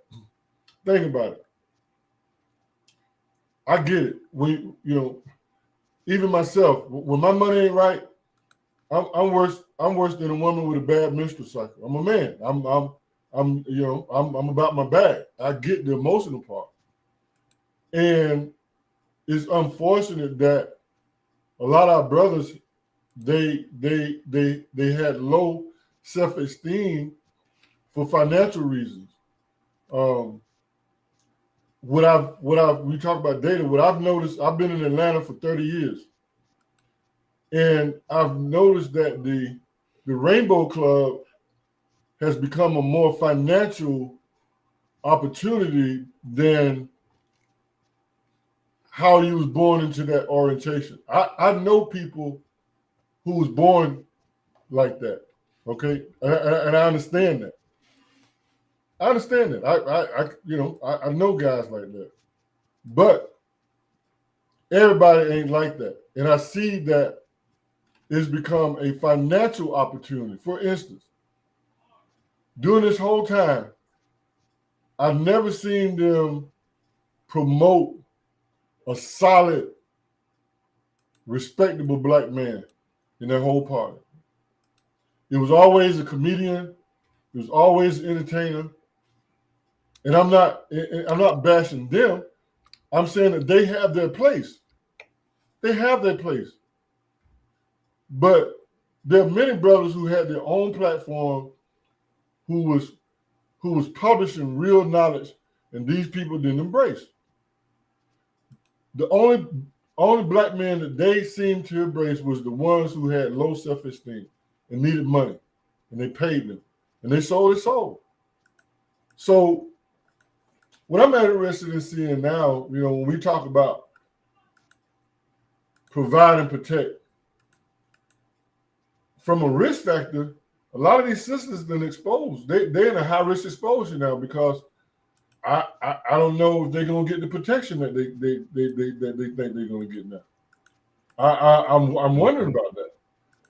think about it. I get it. Even myself, when my money ain't right, I'm worse than a woman with a bad menstrual cycle. I'm a man. I'm about my bag. I get the emotional part. And it's unfortunate that a lot of our brothers, they had low self-esteem for financial reasons. We talk about data. What I've noticed, I've been in Atlanta for 30 years, and I've noticed that the Rainbow Club has become a more financial opportunity than how you was born into that orientation. I know people who was born like that, okay? And I understand that. I understand that. I know guys like that. But everybody ain't like that. And I see that it's become a financial opportunity. For instance, during this whole time, I've never seen them promote a solid, respectable black man in their whole party. It was always a comedian. It was always an entertainer. And I'm not bashing them. I'm saying that they have their place. They have their place. But there are many brothers who had their own platform who was publishing real knowledge, and these people didn't embrace. The only black men that they seemed to embrace was the ones who had low self-esteem and needed money, and they paid them, and they sold their soul. So what I'm interested in seeing now, you know, when we talk about provide and protect, from a risk factor, a lot of these sisters been exposed. They're in a high risk exposure now because I don't know if they're gonna get the protection that they think they're gonna get now. I'm wondering about that.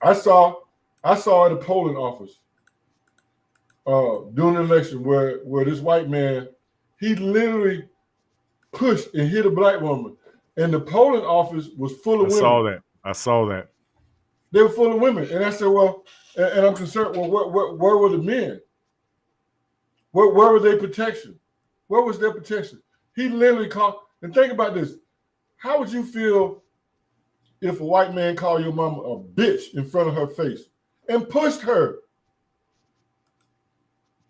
I saw at a polling office during the election where this white man, he literally pushed and hit a black woman, and the polling office was full of women. I saw that. They were full of women, and I said, well, and I'm concerned. Well, where were the men? Where were their protection? Where was their protection? He literally called. And think about this: how would you feel if a white man called your mama a bitch in front of her face and pushed her?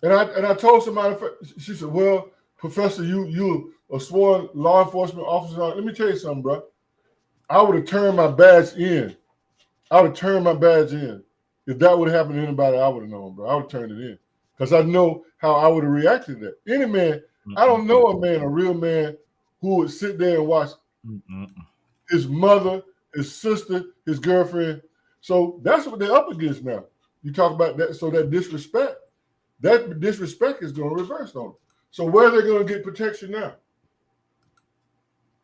And I told somebody, she said, well, Professor, you a sworn law enforcement officer. Let me tell you something, bro. I would have turned my badge in. I would have turned my badge in. If that would have happened to anybody, I would have known, bro. I would have turned it in. Because I know how I would have reacted to that. Any man, I don't know a man, a real man, who would sit there and watch his mother, his sister, his girlfriend. So that's what they're up against now. You talk about that, so that disrespect is going to reverse on them. So where are they going to get protection now?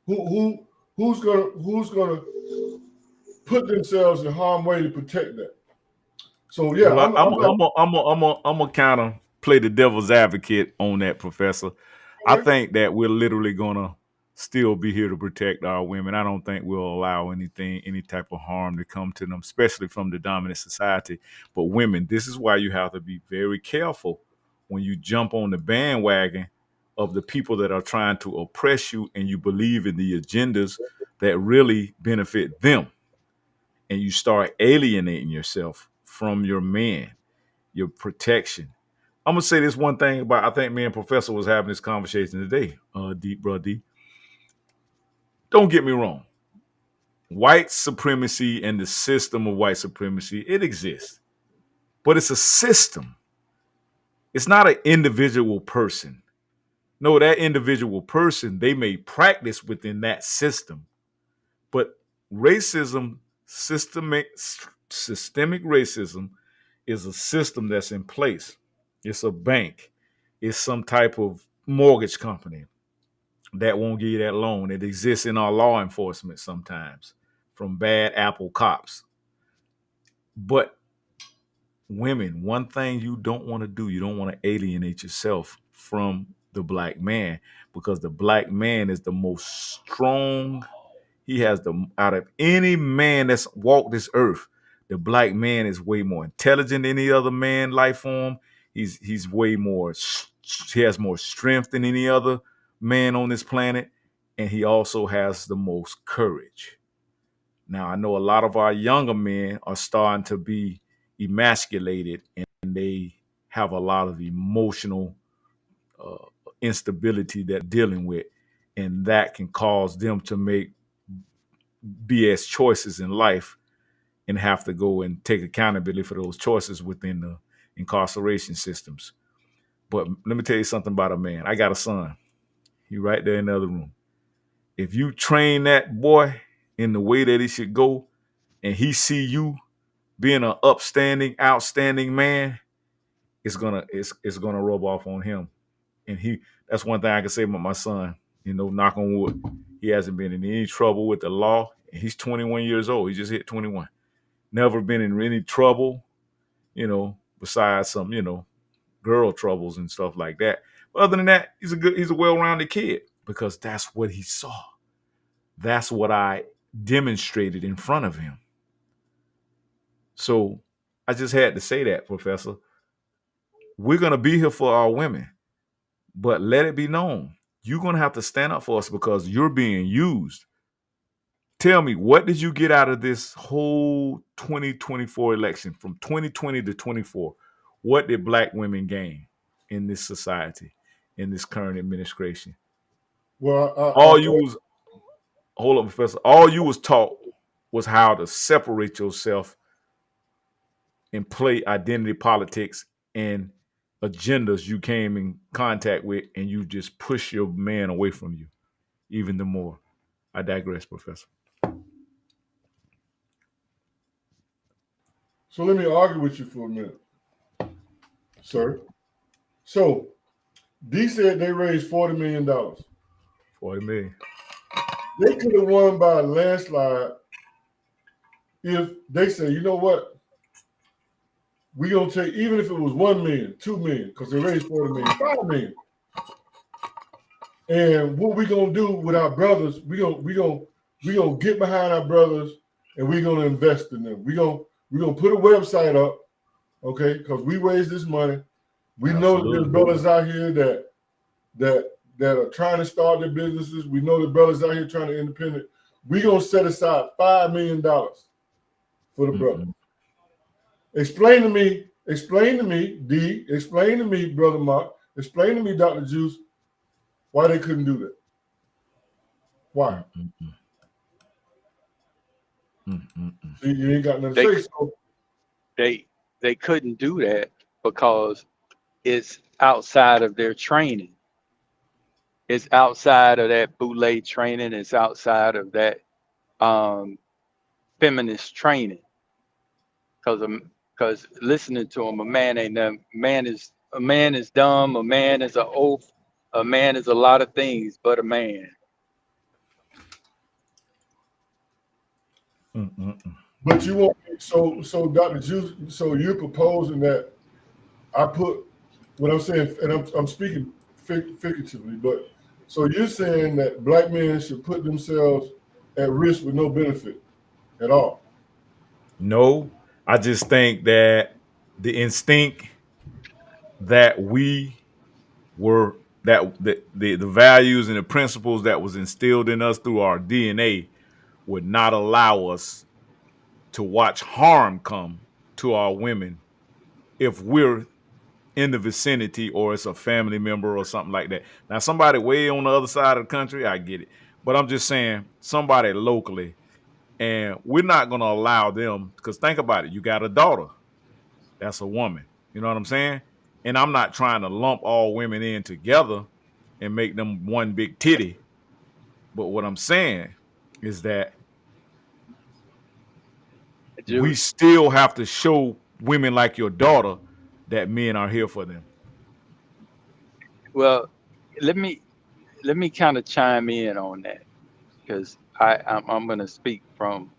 Who's gonna put themselves in harm's way to protect that? So yeah, well, I'm gonna kind of play the devil's advocate on that, Professor. I think that we're literally gonna still be here to protect our women. I don't think we'll allow any type of harm to come to them, especially from the dominant society. But women, this is why you have to be very careful when you jump on the bandwagon of the people that are trying to oppress you, and you believe in the agendas that really benefit them, and you start alienating yourself from your man, your protection. I'm gonna say this one thing about, I think me and Professor was having this conversation today, D. Don't get me wrong. White supremacy and the system of white supremacy, it exists. But it's a system. It's not an individual person. No, that individual person, they may practice within that system. But racism, systemic racism, is a system that's in place. It's a bank. It's some type of mortgage company that won't give you that loan. It exists in our law enforcement sometimes from bad apple cops. But women, one thing you don't want to do, you don't want to alienate yourself from the black man, because the black man is the most strong. He has out of any man that's walked this earth, the black man is way more intelligent than any other man life form. He's way more, he has more strength than any other man on this planet. And he also has the most courage. Now, I know a lot of our younger men are starting to be emasculated, and they have a lot of emotional instability that they're dealing with. And that can cause them to make BS choices in life and have to go and take accountability for those choices within the incarceration systems. But let me tell you something about a man. I got a son. He right there in the other room. If you train that boy in the way that he should go, and he see you being an upstanding, outstanding man, it's gonna rub off on him. And that's one thing I can say about my son. You know, knock on wood, he hasn't been in any trouble with the law. And he's 21 years old. He just hit 21. Never been in any trouble, you know, besides some, you know, girl troubles and stuff like that. But other than that, he's a well-rounded kid, because that's what he saw. That's what I demonstrated in front of him. So I just had to say that, Professor. We're going to be here for our women, but let it be known, you're going to have to stand up for us, because you're being used. Tell me, what did you get out of this whole 2024 election, from 2020 to 24? What did black women gain in this society, in this current administration? Well, hold up, Professor. All you was taught was how to separate yourself and play identity politics and agendas you came in contact with, and you just push your man away from you even the more. I digress, Professor. So let me argue with you for a minute, sir. So D said they raised $40 million. 40 million. They could have won by a landslide if they say, you know what? We're going to take, even if it was 1 million, 2 million, because they raised 40 million, 5 million. And what we going to do with our brothers, we gonna get behind our brothers, and we're going to invest in them. We're gonna put a website up, okay, because we raised this money. We know that there's brothers out here that are trying to start their businesses. We know the brothers out here trying to independent. We're going to set aside $5 million for the brother. Explain to me, D, explain to me, Brother Mark, explain to me, Dr. Juice, why they couldn't do that. Why? See, you ain't got nothing to say. So. They couldn't do that because it's outside of their training. It's outside of that boule training. It's outside of that feminist training. Because listening to him, a man is dumb. A man is an oaf. A man is a lot of things, but a man. But you want so Dr. Juice, so you're proposing that I put what I'm saying, and I'm speaking figuratively, but so you're saying that black men should put themselves at risk with no benefit at all? No, I just think that the instinct that we were, that the values and the principles that was instilled in us through our DNA would not allow us to watch harm come to our women if we're in the vicinity or it's a family member or something like that. Now, somebody way on the other side of the country, I get it. But I'm just saying somebody locally, and we're not going to allow them, because think about it. You got a daughter. That's a woman. You know what I'm saying? And I'm not trying to lump all women in together and make them one big titty. But what I'm saying is that we still have to show women like your daughter that men are here for them. Well, let me kind of chime in on that, because I'm going to speak from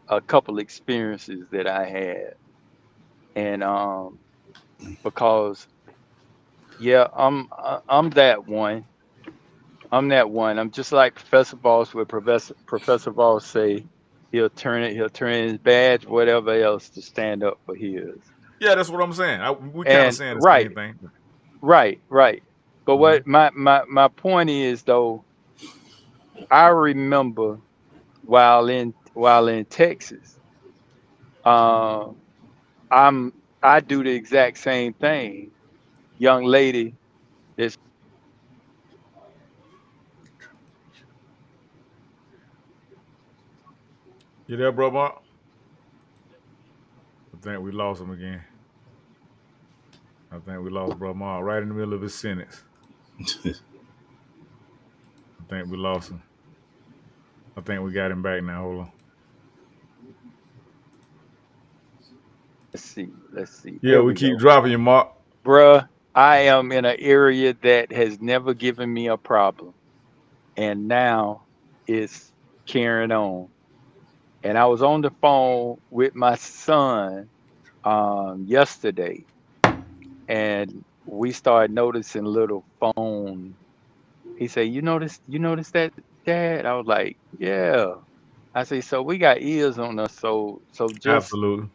a couple experiences that I had, and because I'm that one. I'm just like Professor Voss, where Professor Voss say he'll turn his badge, whatever else, to stand up for his. Yeah, that's what I'm saying. We kind of saying the same thing. Right. But what my point is, though, I remember while in Texas, I do the exact same thing. Young lady is. You there, bro, Mark? I think we lost him again. I think we lost Bro Mark right in the middle of his sentence. I think we lost him. I think we got him back now. Hold on. Let's see. Yeah, we keep dropping you, Mark. Bruh, I am in an area that has never given me a problem, and now it's carrying on. And I was on the phone with my son yesterday, and we started noticing little phone. He said, "You notice that, Dad?" I was like, "Yeah." I say, "So we got ears on us, so just Absolutely.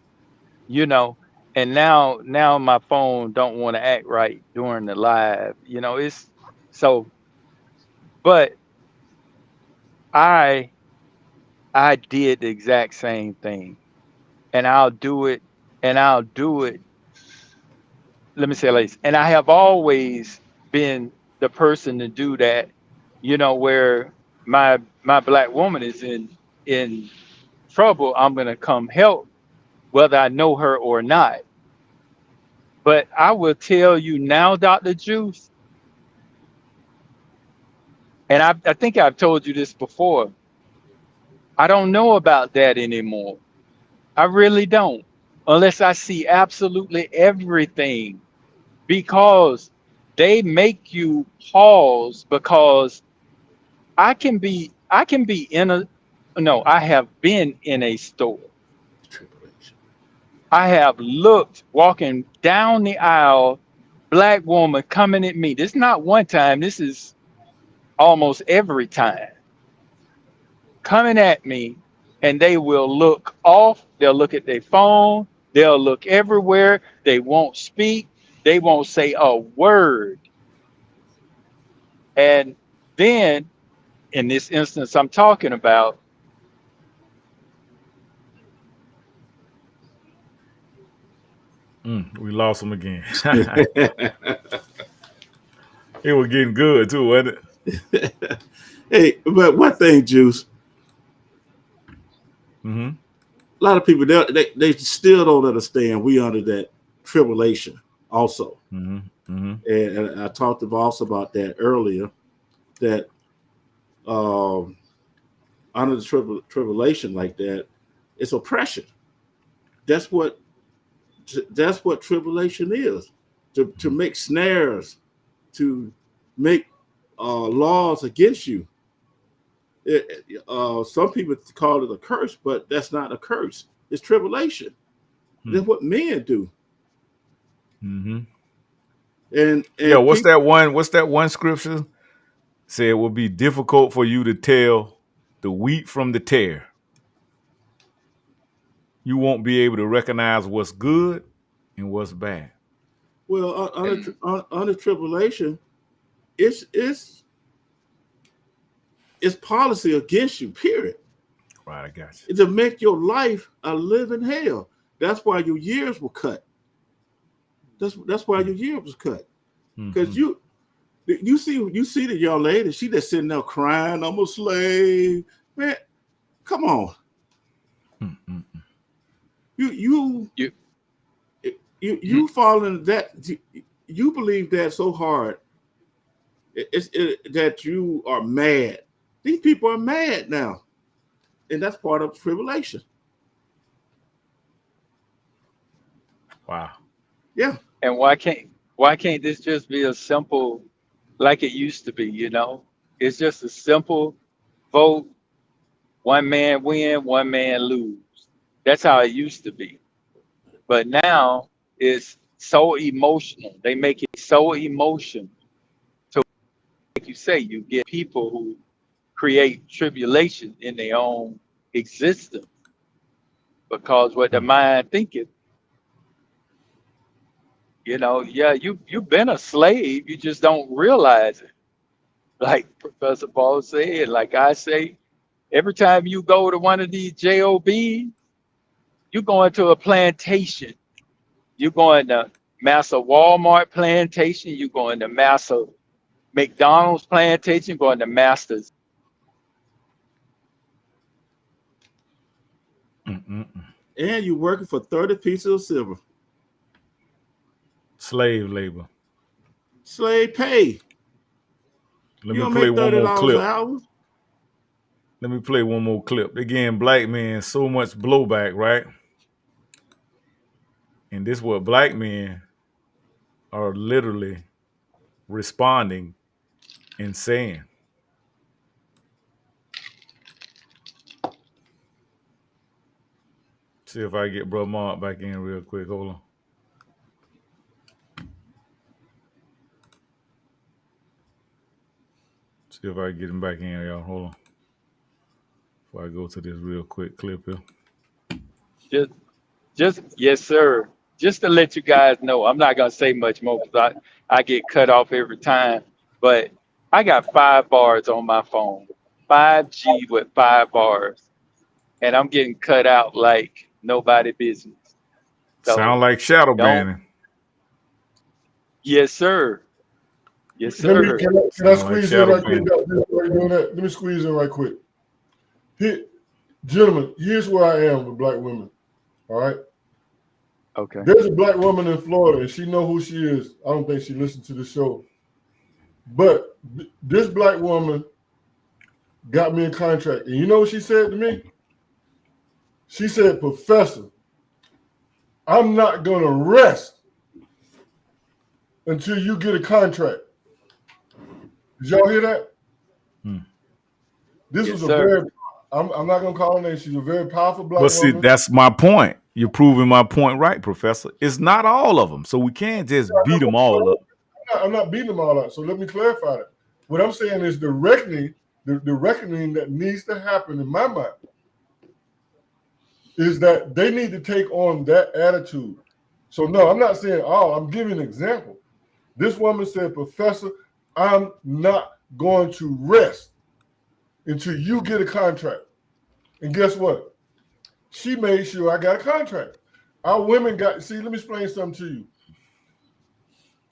And now my phone don't want to act right during the live. It's so, but I did the exact same thing, and I'll do it. Let me say like this, and I have always been the person to do that you know, where my black woman is in trouble, I'm gonna come help, whether I know her or not. But I will tell you now, Dr. Juice, and I think I've told you this before. I don't know about that anymore. I really don't, unless I see absolutely everything, because they make you pause. Because I can be in a no, I have been in a store. Tribulation. I have looked walking down the aisle, black woman coming at me. This is not one time, this is almost every time coming at me, and they will look off, they'll look at their phone, they'll look everywhere, they won't speak, they won't say a word. And then in this instance I'm talking about, We lost him again. It was getting good too, wasn't it? Hey, but one thing, Juice, Mm-hmm. a lot of people they still don't understand we under that tribulation also. Mm-hmm. Mm-hmm. And I talked to Voss about that earlier, that under the tribulation like that, it's oppression. That's what tribulation is. To make snares, to make laws against you. Some people call it a curse, but that's not a curse. It's tribulation. That's what men do. Mm-hmm. And Yeah, what's that one scripture? Say it will be difficult for you to tell the wheat from the tare. You won't be able to recognize what's good and what's bad. Well, under tribulation, it's policy against you. Period. Right, I got you. It's to make your life a living hell. That's why your years were cut. That's why your years was cut. Because you see the young lady, she just sitting there crying, I'm a slave. Man, come on. You fall into that. You believe that so hard. That you are mad. These people are mad now, and that's part of tribulation. Wow. Yeah. and why can't this just be a simple, like it used to be, you know? It's just a simple vote, one man win, one man lose. That's how it used to be. But now it's so emotional. They make it so emotional. So like you say, you get people who create tribulation in their own existence because what the mind thinketh, yeah, you've been a slave, you just don't realize it. Like Professor Paul said, like I say, every time you go to one of these JOBs, you go into a plantation. You going to Massa Walmart plantation, you going to Massa McDonald's plantation, going to Masters. And you're working for 30 pieces of silver. Slave labor. Slave pay. Let You me don't play make one $30 more an clip. hour. Let me play one more clip. Again, black men, so much blowback, right? And this is what black men are literally responding and saying. See if I get Bro Mark back in real quick. Hold on. See if I can get him back in, y'all. Hold on. Before I go to this real quick clip here. Just yes, sir. Just to let you guys know, I'm not gonna say much more because I get cut off every time. But I got 5 bars on my phone, 5G with 5 bars, and I'm getting cut out like nobody business. So Sound like shadow don't. banning. Yes, sir. Yes, Let me, sir. can I Sound like squeeze in Shadow right quick? Pen. While you're doing that, let me squeeze in right quick. Here, gentlemen, here's where I am with black women. All right. Okay. There's a black woman in Florida, and she know who she is. I don't think she listened to the show. But this black woman got me a contract. And you know what she said to me? She said, Professor, I'm not going to rest until you get a contract. Did y'all hear that? This Yes, was a sir. very, I'm not going to call her name. She's a very powerful black But see, woman. that's my point. You're proving my point right, Professor. It's not all of them. So we can't just beat them all up. I'm not beating them all out. So let me clarify that. What I'm saying is the reckoning that needs to happen in my mind is that they need to take on that attitude. So no, I'm not saying all. I'm giving an example. This woman said, Professor, I'm not going to rest until you get a contract. And guess what? She made sure I got a contract. Our women got, see, let me explain something to you.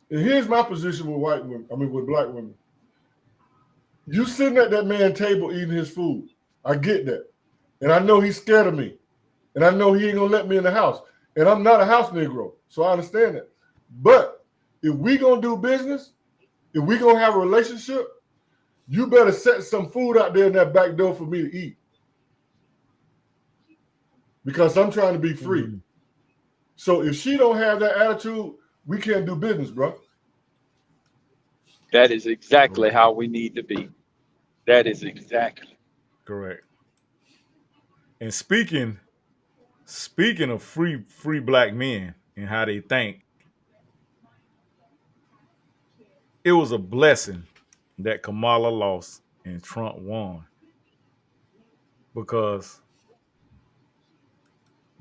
And here's my position with white women, with black women. You sitting at that man's table eating his food. I get that. And I know he's scared of me. And I know he ain't gonna let me in the house. And I'm not a house Negro, so I understand that. But if we gonna do business, if we gonna have a relationship, you better set some food out there in that back door for me to eat. Because I'm trying to be free. Mm-hmm. So if she don't have that attitude, we can't do business, bro. That is exactly how we need to be. That is exactly correct. And speaking of free black men and how they think, it was a blessing that Kamala lost and Trump won, because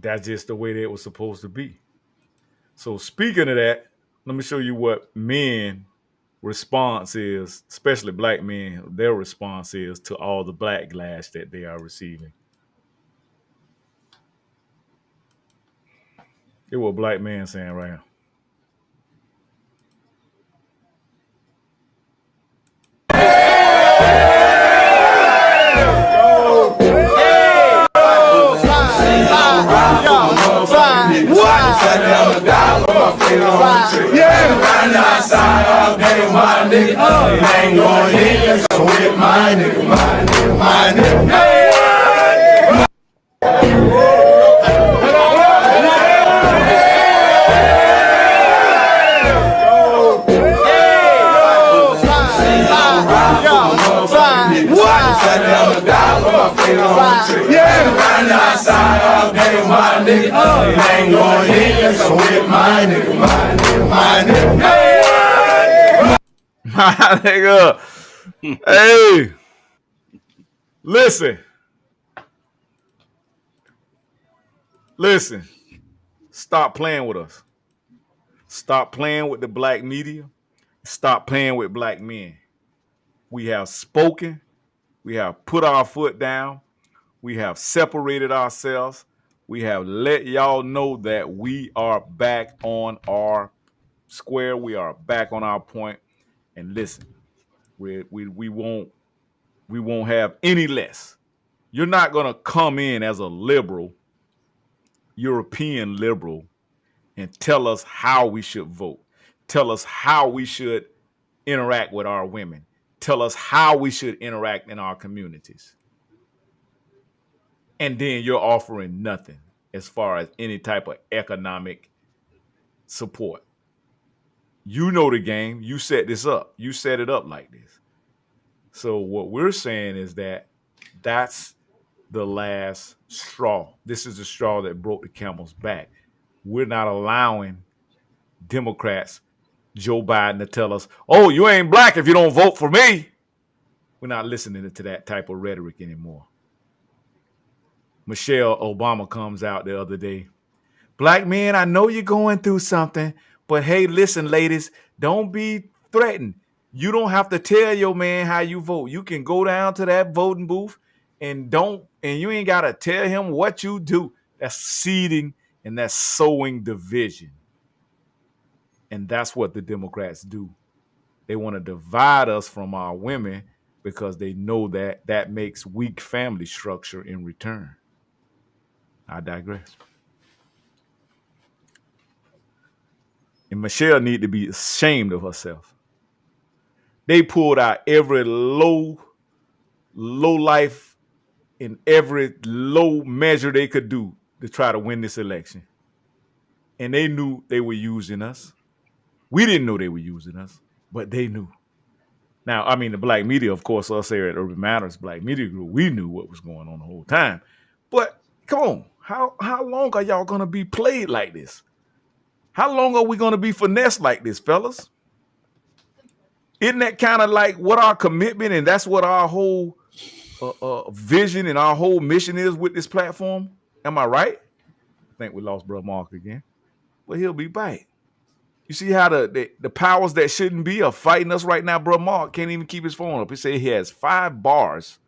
that's just the way that it was supposed to be. So speaking of that, let me show you what men response is, especially black men, their response is to all the backlash that they are receiving. It was a black man saying right now. My nigga. Hey, listen. Stop playing with us. Stop playing with the black media. Stop playing with black men. We have spoken. We have put our foot down. We have separated ourselves. We have let y'all know that we are back on our square. We are back on our point. And listen, we won't have any less. You're not gonna come in as a liberal, European liberal, and tell us how we should vote. Tell us how we should interact with our women. Tell us how we should interact in our communities. And then you're offering nothing as far as any type of economic support. You know the game. You set this up. You set it up like this. So what we're saying is that that's the last straw. This is the straw that broke the camel's back. We're not allowing Democrats, Joe Biden, to tell us, oh, you ain't black if you don't vote for me. We're not listening to that type of rhetoric anymore. Michelle Obama comes out the other day. Black men, I know you're going through something, but hey, listen, ladies, don't be threatened. You don't have to tell your man how you vote. You can go down to that voting booth and you ain't got to tell him what you do. That's seeding and that's sowing division. And that's what the Democrats do. They want to divide us from our women because they know that that makes weak family structure in return. I digress. And Michelle need to be ashamed of herself. They pulled out every low life in every low measure they could do to try to win this election. And they knew they were using us. We didn't know they were using us, but they knew. Now, I mean, the black media, of course, us here at Urban Matters Black Media Group, we knew what was going on the whole time. But come on, how long are y'all gonna be played like this? How long are we gonna be finessed like this, fellas? Isn't that kind of like what our commitment and that's what our whole vision and our whole mission is with this platform? Am I right? I think we lost Brother Mark again, but he'll be back. You see how the powers that shouldn't be are fighting us right now. Bro, Mark can't even keep his phone up. He said he has 5 bars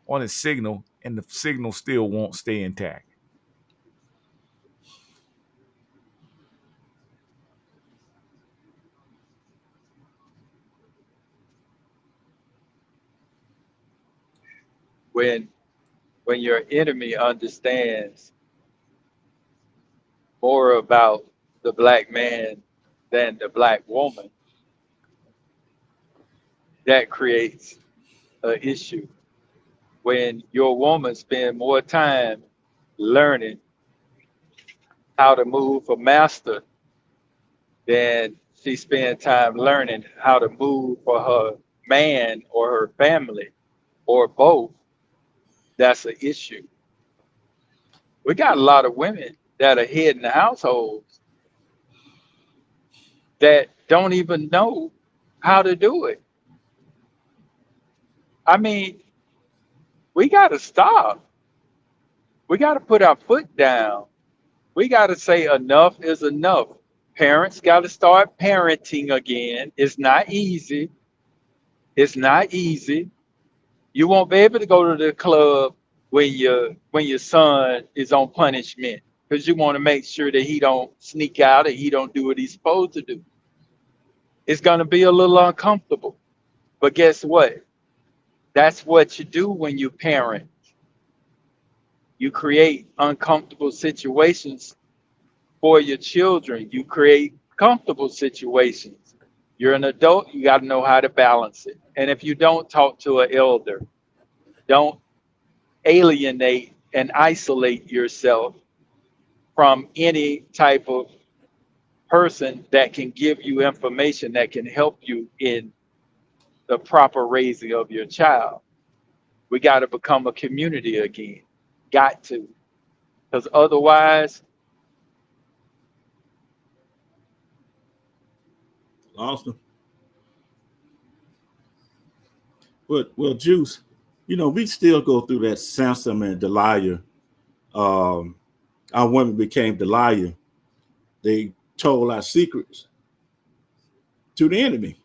on his signal, and the signal still won't stay intact. When your enemy understands more about the black man than the black woman, that creates an issue. When your woman spends more time learning how to move a master than she spends time learning how to move for her man or her family or both, that's an issue. We got a lot of women that are heading the households that don't even know how to do it. I mean, we got to stop. We got to put our foot down. We got to say enough is enough. Parents got to start parenting again. It's not easy. It's not easy. You won't be able to go to the club when your son is on punishment because you want to make sure that he don't sneak out and he don't do what he's supposed to do. It's going to be a little uncomfortable. But guess what? That's what you do when you parent. You create uncomfortable situations for your children. You create comfortable situations. You're an adult, you got to know how to balance it. And if you don't talk to an elder, don't alienate and isolate yourself from any type of person that can give you information that can help you in the proper raising of your child. We got to become a community again. Got to. Because otherwise, Awesome. Well, Juice, we still go through that Samson and Delilah. Our women became Delilah. They told our secrets to the enemy.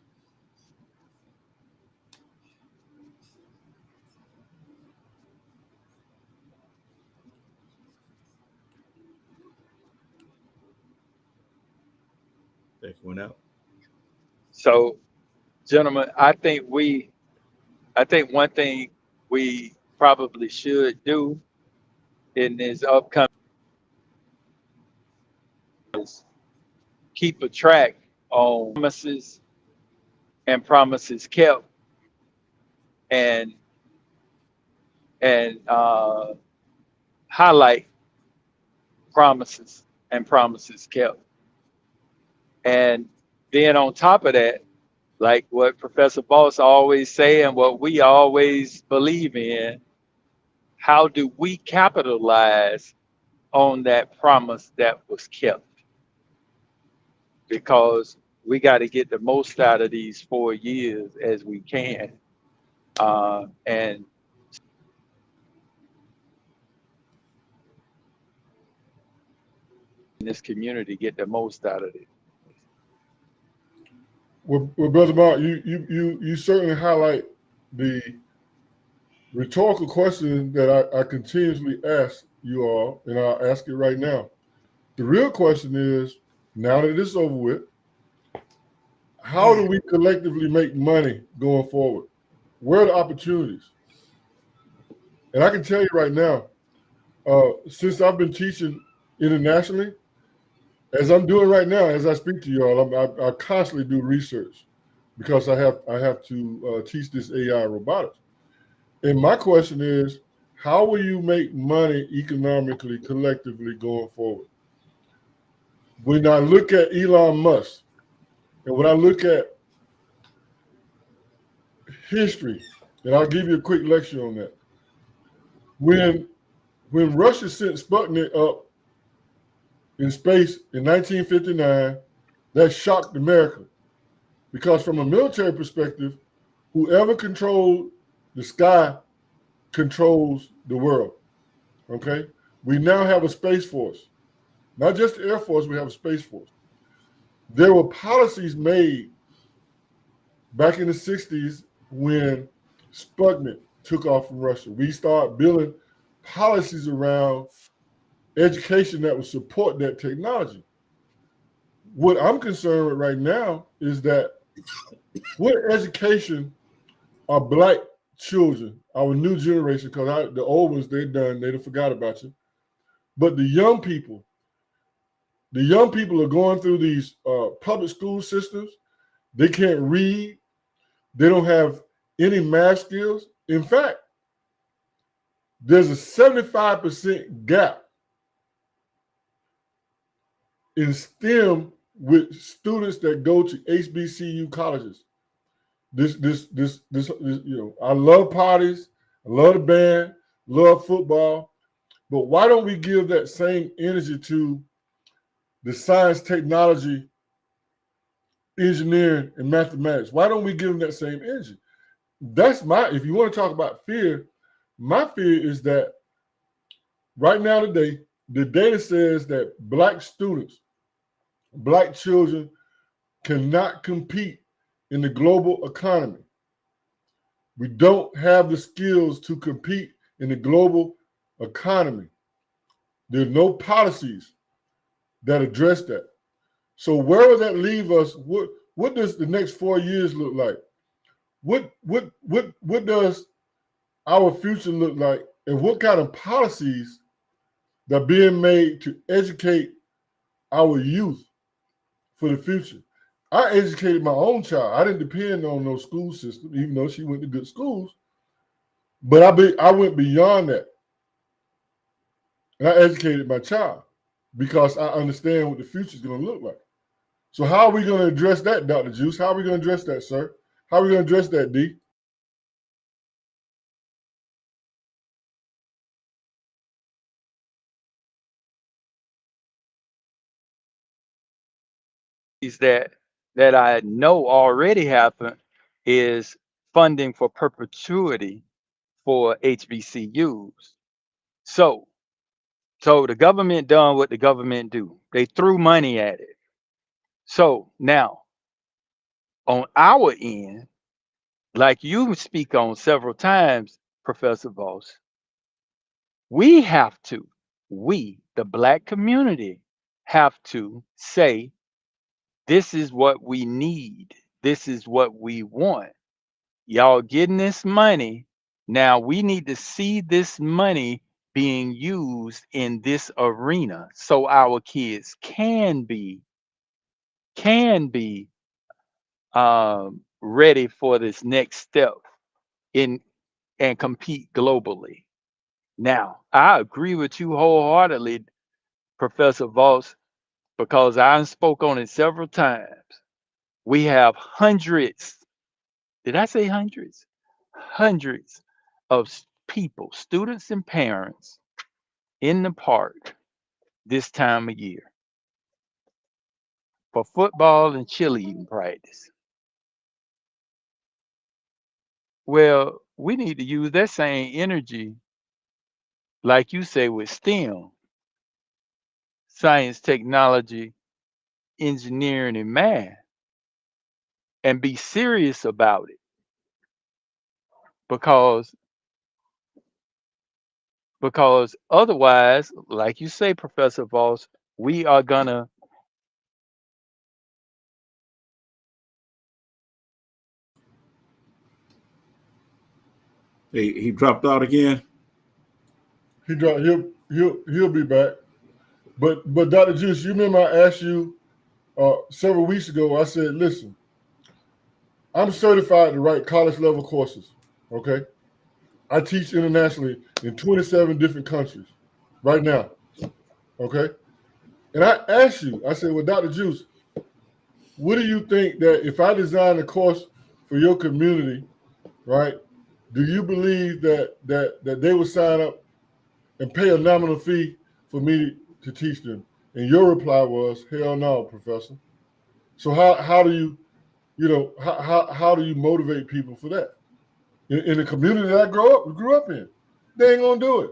That went out. so gentlemen, I think one thing we probably should do in this upcoming is keep a track on promises and promises kept and highlight promises and promises kept. And then on top of that, like what Professor Boss always say and what we always believe in, how do we capitalize on that promise that was kept? Because we got to get the most out of these 4 years as we can. And in this community, get the most out of it. Well, Brother Mark, you certainly highlight the rhetorical question that I continuously ask you all, and I'll ask it right now. The real question is, now that it's over with, how do we collectively make money going forward? Where are the opportunities? And I can tell you right now, since I've been teaching internationally, as I'm doing right now, as I speak to you all, I constantly do research because I have to teach this AI robotics. And my question is, how will you make money economically, collectively going forward? When I look at Elon Musk, and when I look at history, and I'll give you a quick lecture on that. When Russia sent Sputnik up in space in 1959, that shocked America. Because from a military perspective, whoever controlled the sky controls the world. Okay? We now have a space force. Not just the Air Force, we have a space force. There were policies made back in the 60s when Sputnik took off from Russia. We started building policies around education that would support that technology. What I'm concerned with right now is that what education are Black children, our new generation, because the old ones, they're done, they forgot about you. But the young people are going through these public school systems. They can't read. They don't have any math skills. In fact, there's a 75% gap in STEM with students that go to HBCU colleges. This, I love parties, I love the band, love football, but why don't we give that same energy to the science, technology, engineering, and mathematics? Why don't we give them that same energy? If you want to talk about fear, my fear is that right now today, the data says that Black students, Black children cannot compete in the global economy. We don't have the skills to compete in the global economy. There's no policies that address that. So where will that leave us? What does the next 4 years look like? What does our future look like? And what kind of policies that are being made to educate our youth for the future? I educated my own child. I didn't depend on no school system, even though she went to good schools. But I went beyond that. And I educated my child because I understand what the future is going to look like. So how are we going to address that, Dr. Juice? How are we going to address that, sir? How are we going to address that, D? Is that I know already happened is funding for perpetuity for HBCUs. So the government done what the government do. They threw money at it. So now on our end, like you speak on several times, Professor Voss, we, the Black community, have to say, this is what we need. This is what we want. Y'all getting this money. Now we need to see this money being used in this arena so our kids can be ready for this next step in and compete globally. Now, I agree with you wholeheartedly, Professor Voss, because I spoke on it several times. We have hundreds, did I say hundreds? Hundreds of people, students and parents in the park this time of year for football and cheerleading practice. Well, we need to use that same energy, like you say, with STEM, science, technology, engineering, and math, and be serious about it. Because otherwise, like you say, Professor Voss, we are gonna He dropped out again. He'll be back. But Dr. Juice, you remember I asked you several weeks ago, I said, listen, I'm certified to write college level courses. Okay. I teach internationally in 27 different countries right now. Okay. And I asked you, I said, well, Dr. Juice, what do you think that if I design a course for your community, right, do you believe that they will sign up and pay a nominal fee for me to teach them? And your reply was, hell no, professor. So how do you how do you motivate people for that? In the community that I grew up in, they ain't gonna do it.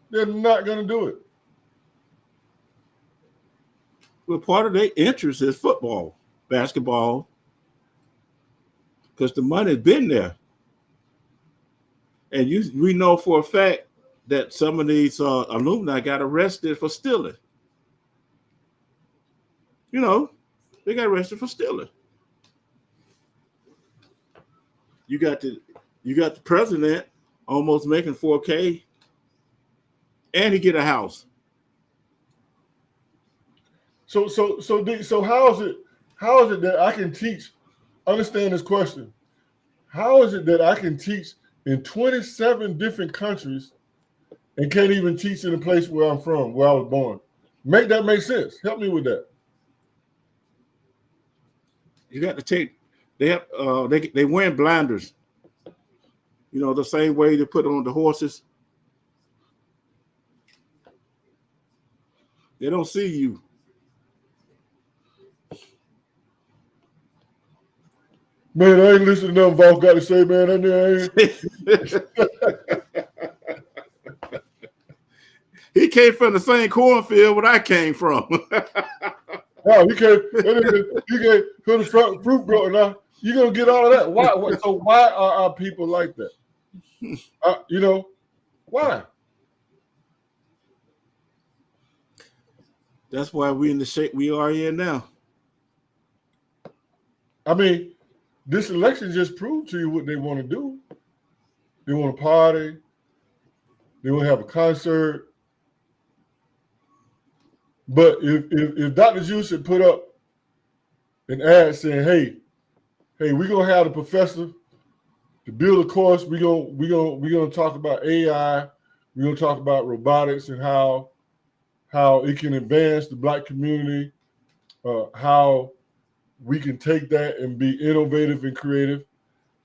They're not gonna do it. Well, part of their interest is football, basketball, because the money's been there. And we know for a fact that some of these alumni got arrested for stealing. You know, they got arrested for stealing. You got the president almost making $4K, and he get a house. So how is it that I can teach? Understand this question. How is it that I can teach in 27 different countries and can't even teach in the place where I'm from, where I was born? Make that make sense. Help me with that. You got to take. They have they wearing blinders. You know, the same way they put on the horses. They don't see you. Man, I ain't listening to nothing Volk got to say, man. He came from the same cornfield where I came from. Wow, he came from the fruit growing. Now you're gonna get all of that. Why? So why are our people like that? Why? That's why we in the shape we are in now. I mean, this election just proved to you what they want to do. They want to party. They want to have a concert. But if Dr. Juice had put up an ad saying, "Hey, we're gonna have the professor to build a course. We're gonna talk about AI. We're gonna talk about robotics and how it can advance the Black community. How we can take that and be innovative and creative."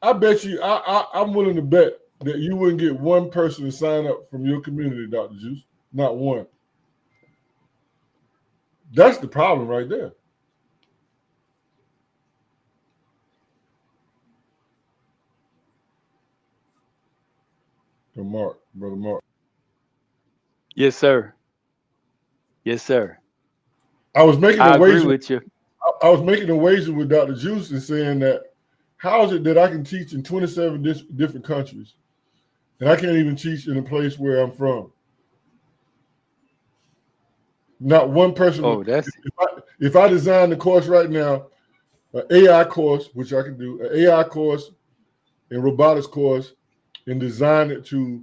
I bet you, I'm willing to bet that you wouldn't get one person to sign up from your community, Dr. Juice. Not one. That's the problem right there. Brother Mark. Yes, sir. Yes, sir. I was making I a agree wager with you. I was making a wager with Dr. Juice and saying that how is it that I can teach in 27 different countries and I can't even teach in a place where I'm from? Not one person. Oh, that's if I design the course right now, an AI course, which I can do, an AI course and robotics course, and design it to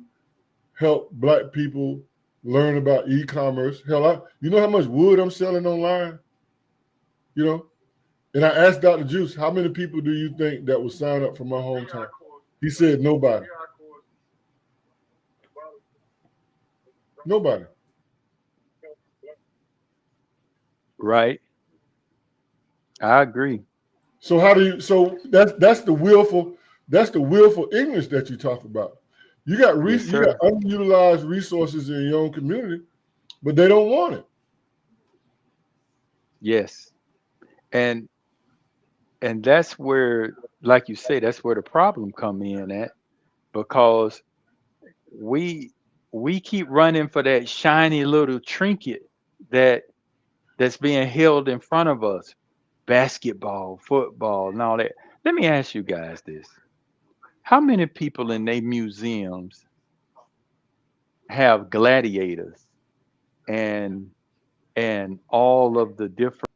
help Black people learn about e-commerce. Hell, you know how much wood I'm selling online? You know? And I asked Dr. Juice, how many people do you think that will sign up for my hometown? He said nobody. Nobody. right. I agree. So how do you? So that's the willful ignorance that you talk about. You got Yes, you sir. got unutilized resources in your own community, but they don't want it. Yes. And that's where, like you say, that's where the problem come in at, because we keep running for that shiny little trinket that's being held in front of us. Basketball, football, and all that. Let me ask you guys this. How many people in their museums have gladiators and all of the different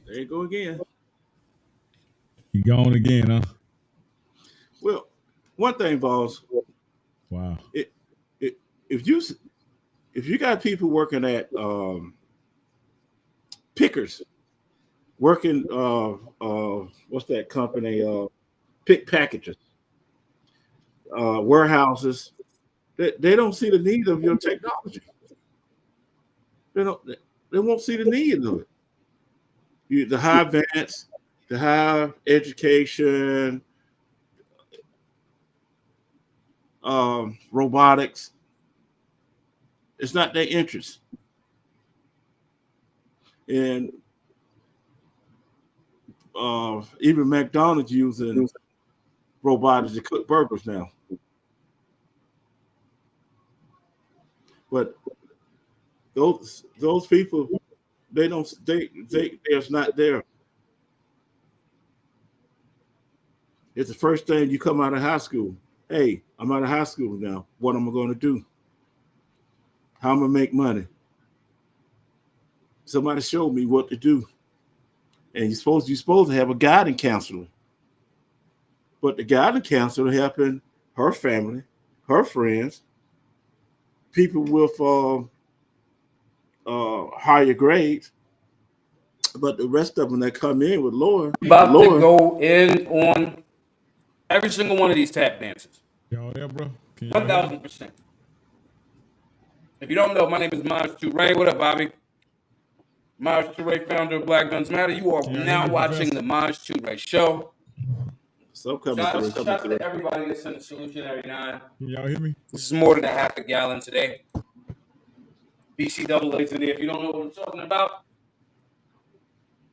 There you go again. You gone again, huh? Well, one thing, boss. Wow. If you got people working at pickers, working what's that company? Pick packages, warehouses. They don't see the need of your technology. They won't see the need of it. The high advance, the high education, robotics. It's not their interest. And even McDonald's using robotics to cook burgers now. But those people, they're not there. It's the first thing you come out of high school. Hey, I'm out of high school now. What am I going to do? How am I going to make money? Somebody showed me what to do. And you're supposed to have a guidance counselor. But the guidance counselor helping her family, her friends, people with higher grades. But the rest of them that come in with lower. About to go in on every single one of these tap dances. Y'all there, bro? Can y'all hear me? 1,000%. If you don't know, my name is Maj Toure. What up, Bobby? Maj Toure, founder of Black Guns Matter. You are now watching the Maj Toure Show. Shout out to everybody that's in the Solutionary 9. Can y'all hear me? This is more than a half a gallon today. BCAA today. If you don't know what I'm talking about,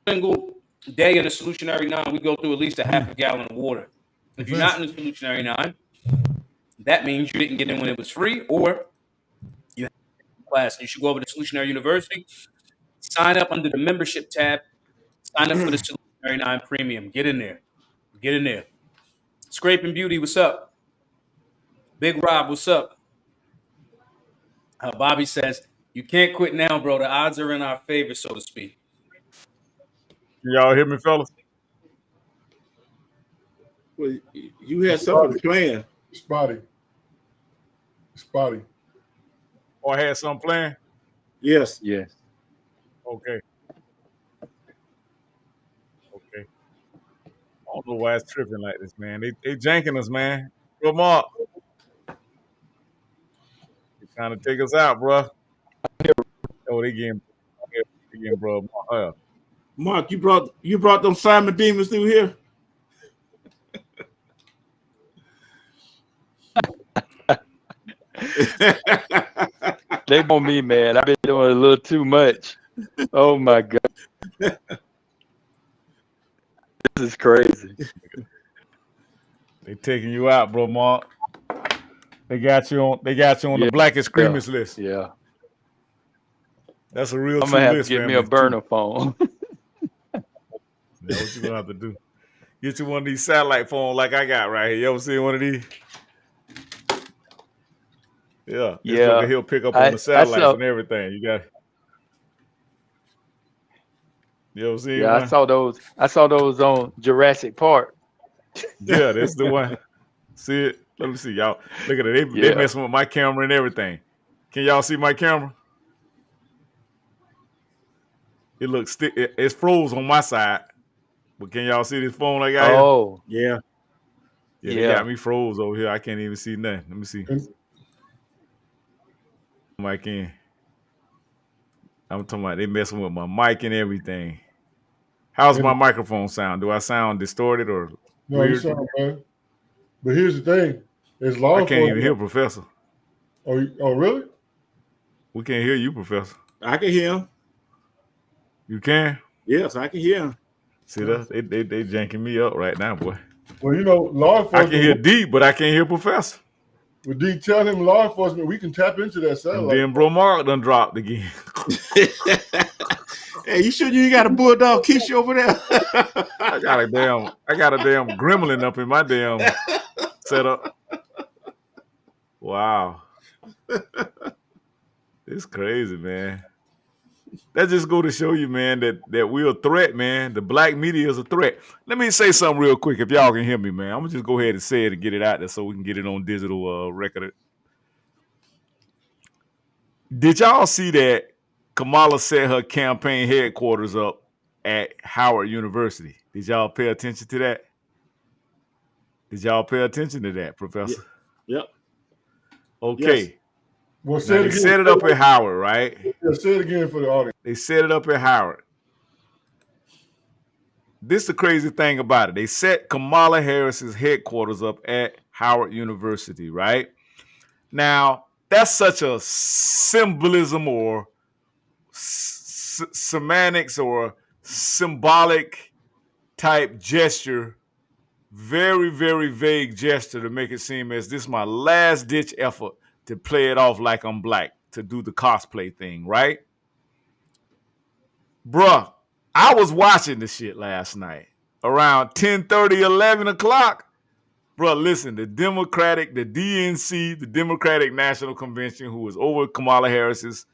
single day in the Solutionary 9, we go through at least a half a gallon of water. If you're not in the Solutionary 9, that means you didn't get in when it was free, or you had a class. You should go over to Solutionary University, sign up under the membership tab, sign up for the Solutionary 9 Premium. Get in there. Get in there. Scraping Beauty, what's up? Big Rob, what's up? Bobby says, you can't quit now, bro. The odds are in our favor, so to speak. Can y'all hear me, fellas? Well, you had something planned. Spotty. Or I had something planned? Yes. Yes. Okay. I don't know why it's tripping like this, man. They janking us, man. Come up. They trying to take us out, bro. Oh, they getting bro. Mark, you brought them Simon Demons through here. They want me, man. I've been doing a little too much. Oh my God. This is crazy. They taking you out, bro, Mark. They got you on the blackest screamers list. Yeah. That's a real I'm gonna have list, to get me family, a burner phone. That's what you're gonna have to do. Get you one of these satellite phones like I got right here. You ever seen one of these? Yeah. Yeah. He'll pick up on the satellites and everything. You got it. You ever seen one? I saw those on Jurassic Park. Yeah, that's the one. See it? Let me see, y'all. Look at it. They messing with my camera and everything. Can y'all see my camera? It looks it's froze on my side. But can y'all see this phone I got here? Oh. Yeah. Yeah, they got me froze over here. I can't even see nothing. Let me see. Mic in. I'm talking about they messing with my mic and everything. How's my microphone sound? Do I sound distorted or No, weird? you sound man. But here's the thing: it's law I can't even hear Professor. Oh, really? We can't hear you, Professor. I can hear him. You can? Yes, I can hear him. See that? They janking me up right now, boy. Well, you know, law enforcement. I can hear D, but I can't hear Professor. Well, D, tell him law enforcement we can tap into that satellite. And then Bro Mark done dropped again. Hey, you got a bulldog Keisha over there? I got a damn gremlin up in my damn setup. Wow. It's crazy, man. That just go to show you, man, that we're a threat, man. The black media is a threat. Let me say something real quick, if y'all can hear me, man. I'm gonna just go ahead and say it and get it out there so we can get it on digital record. Did y'all see that Kamala set her campaign headquarters up at Howard University? Did y'all pay attention to that? Did y'all pay attention to that, Professor? Yep. Okay. Yes. Well, Now, they set it up at Howard, right? Yeah, say it again for the audience. They set it up at Howard. This is the crazy thing about it. They set Kamala Harris's headquarters up at Howard University, right? Now, that's such a symbolism or semantics or symbolic type gesture, very, very vague gesture to make it seem as this is my last ditch effort to play it off like I'm black, to do the cosplay thing, right? Bruh, I was watching the shit last night around 10:30, 11 o'clock. Bruh, listen, the DNC, the Democratic National Convention, who was over Kamala Harris's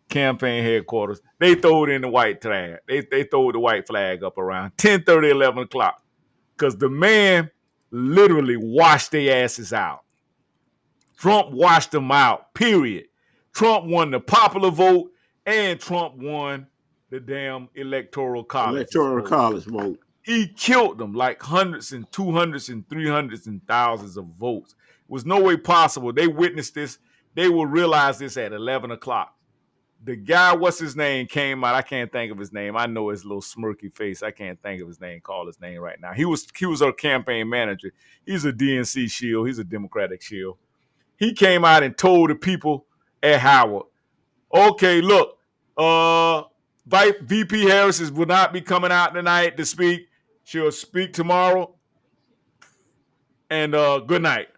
campaign headquarters, they throw it in the white flag. They throw the white flag up around 10:30, 11 o'clock. Because the man literally washed their asses out. Trump washed them out, period. Trump won the popular vote, and Trump won the damn electoral college vote. He killed them like hundreds and 200s and 300s and thousands of votes. It was no way possible. They witnessed this. They will realize this at 11 o'clock. The guy, what's his name, came out. I can't think of his name. I know his little smirky face. I can't think of his name, call his name right now. He was our campaign manager. He's a DNC shield. He's a Democratic shield. He came out and told the people at Howard, okay, look, VP Harris will not be coming out tonight to speak. She'll speak tomorrow. And good night.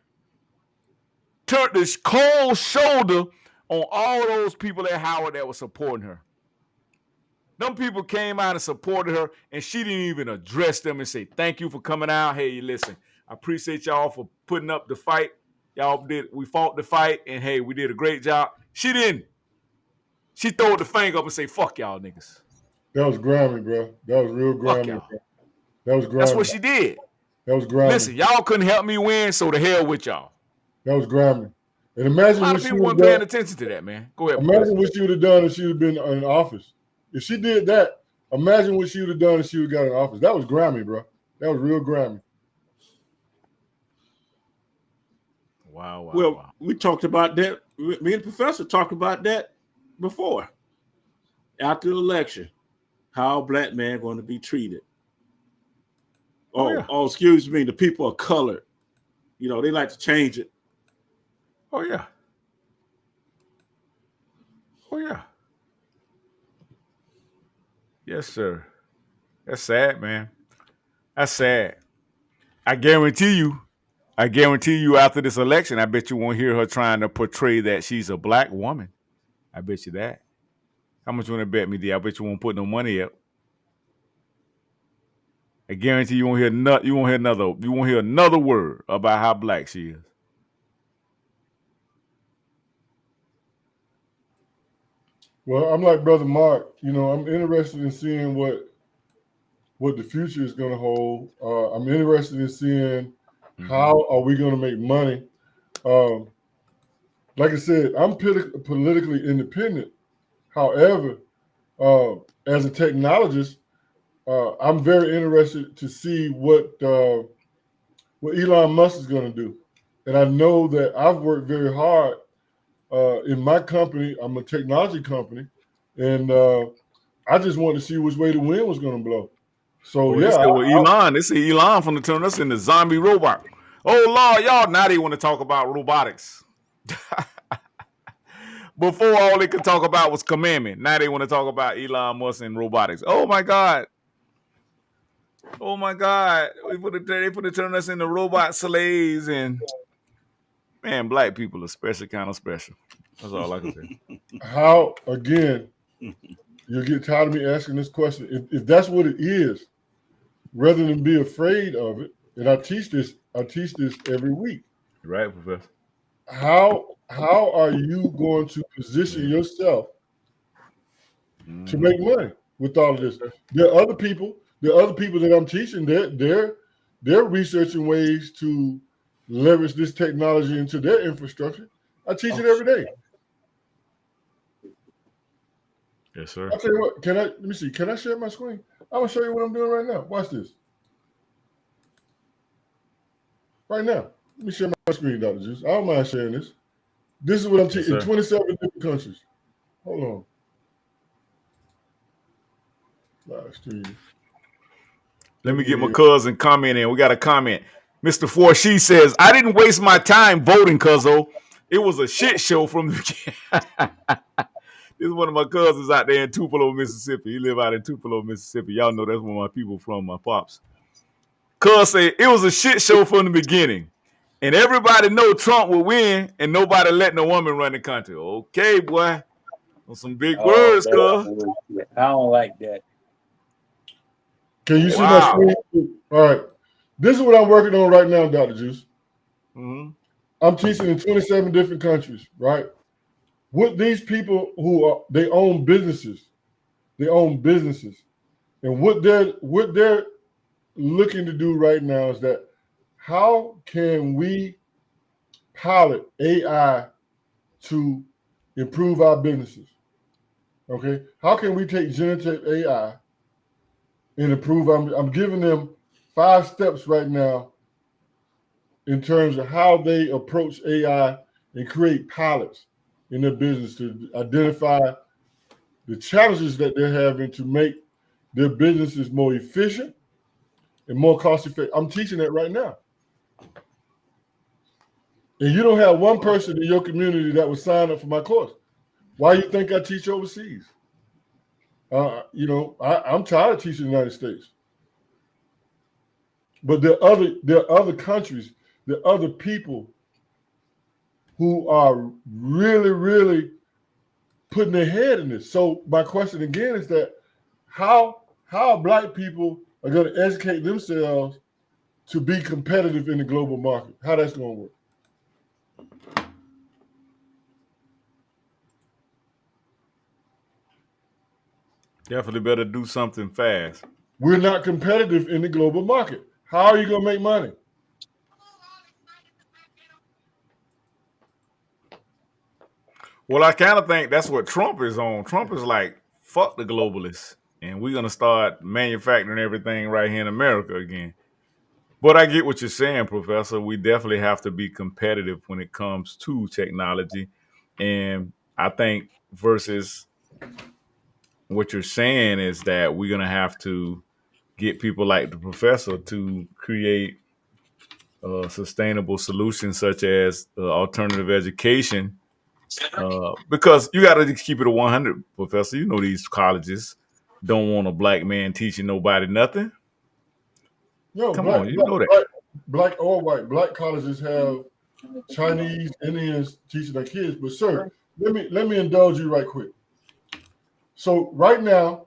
Turned this cold shoulder on all those people at Howard that were supporting her. Them people came out and supported her, and she didn't even address them and say, thank you for coming out. Hey, listen, I appreciate y'all for putting up the fight. We fought the fight, and hey, we did a great job. She didn't. She threw the finger up and say, fuck y'all niggas. That was grimy, bro. That was real grimy. Bro. That was grimy. That's what she did. That was grimy. Listen, y'all couldn't help me win, so the hell with y'all. That was grimy. And imagine a lot of people weren't paying attention to that, man. Go ahead. Imagine what she would have done if she would have been in office. If she did that, imagine what she would have done if she would have got in office. That was grimy, bro. That was real grimy. Wow. Well, we talked about that. Me and the professor talked about that before. After the election, how a black man going to be treated? Oh, excuse me, the people of color. You know, they like to change it. Oh, yeah. Yes, sir. That's sad, man. That's sad. I guarantee you after this election, I bet you won't hear her trying to portray that she's a black woman. I bet you that. How much you want to bet me, D? I bet you won't put no money up. I guarantee you won't hear another word about how black she is. Well, I'm like Brother Mark. You know, I'm interested in seeing what the future is going to hold. I'm interested in seeing how are we going to make money. Like I said, I'm politically independent. However, as a technologist, I'm very interested to see what Elon Musk is going to do. And I know that I've worked very hard in my company. I'm a technology company, and I just wanted to see which way the wind was going to blow. So Elon. They say Elon from the turn us into zombie robot. Oh Lord, y'all now they want to talk about robotics. Before all they could talk about was commandment. Now they want to talk about Elon Musk and robotics. Oh my God. They put to turn us into robot slaves, and man, black people are special, kind of special. That's all I can say. How, again, you'll get tired of me asking this question. If that's what it is, rather than be afraid of it, and I teach this every week. Right, Professor. How are you going to position yourself to make money with all of this. There are other people. There are other people that I'm teaching. They're researching ways to leverage this technology into their infrastructure. I teach it every day. Yes, sir. I'll tell you what. Let me see. Can I share my screen? I'm gonna show you what I'm doing right now. Watch this. Right now. Let me share my screen, Dr. Juice. I don't mind sharing this. This is what I'm teaching in 27 different countries. Hold on. Live stream. Let me get my cousin comment in. We got a comment. Mr. Forshe says, I didn't waste my time voting, cuzzo. It was a shit show from the beginning. This is one of my cousins out there in Tupelo, Mississippi. He live out in Tupelo, Mississippi. Y'all know that's where my people from, my pops. Cuz say it was a shit show from the beginning. And everybody know Trump will win, and nobody letting a woman run the country. Okay, boy. Some big words, cuz. I don't like that. Can you see my screen? All right. This is what I'm working on right now, Dr. Juice. Mm-hmm. I'm teaching in 27 different countries, right? What these people they own businesses. They own businesses. And what they're looking to do right now is that how can we pilot AI to improve our businesses? Okay? How can we take generative AI and improve? I'm giving them 5 steps right now in terms of how they approach AI and create pilots in their business to identify the challenges that they're having to make their businesses more efficient and more cost effective. I'm teaching that right now. And you don't have one person in your community that would sign up for my course. Why do you think I teach overseas? I'm tired of teaching in the United States. But there are other countries, there are other people who are really, really putting their head in this. So my question again is that how Black people are going to educate themselves to be competitive in the global market? How that's going to work? Definitely better do something fast. We're not competitive in the global market. How are you going to make money? Well, I kind of think that's what Trump is on. Trump is like, fuck the globalists, and we're going to start manufacturing everything right here in America again. But I get what you're saying, Professor. We definitely have to be competitive when it comes to technology. And I think versus what you're saying is that we're going to have to get people like the professor to create sustainable solutions such as alternative education. Because you got to keep it a 100, Professor. You know these colleges don't want a Black man teaching nobody nothing. No, Come on, you know that. Black or white. Black colleges have Chinese, Indians teaching their kids. But sir, let me indulge you right quick. So right now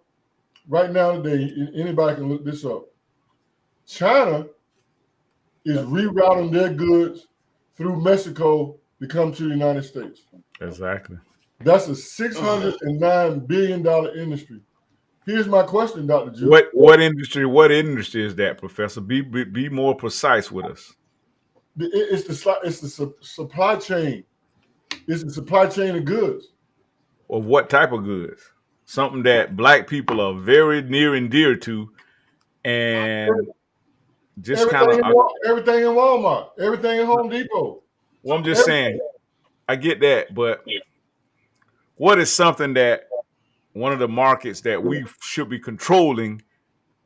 today, anybody can look this up. China is rerouting their goods through Mexico to come to the United States. Exactly. That's a $609 billion industry. Here's my question, Dr. Juice. What industry? What industry is that, Professor? Be more precise with us. It's the supply chain. It's the supply chain of goods. Of what type of goods? Something that Black people are very near and dear to, and just kind of everything in Walmart, everything in Home Depot. Well, I'm just saying, I get that, but what is something that one of the markets that we should be controlling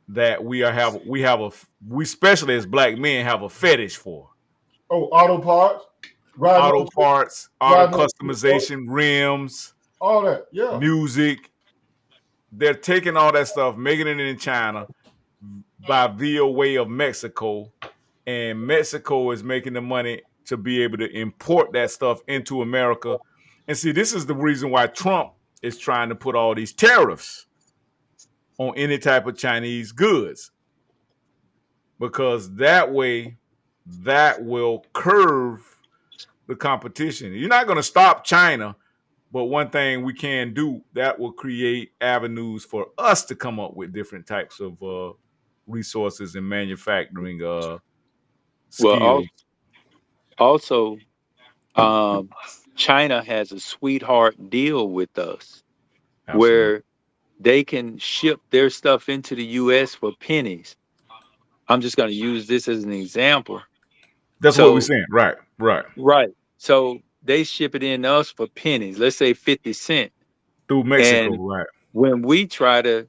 that we especially as Black men have a fetish for? Oh, auto parts, auto customization, rims, all that, yeah. Music. They're taking all that stuff, making it in China via way of Mexico, and Mexico is making the money to be able to import that stuff into America. And see, this is the reason why Trump is trying to put all these tariffs on any type of Chinese goods, because that way that will curve the competition. You're not going to stop China But one thing we can do that will create avenues for us to come up with different types of resources and manufacturing Well, skills. also, China has a sweetheart deal with us Absolutely. where they can ship their stuff into the U.S. for pennies. I'm just going to use this as an example. That's what we're So, saying. Right. right. So they ship it in to us for pennies, let's say 50 cents. Through Mexico, And right. when we try to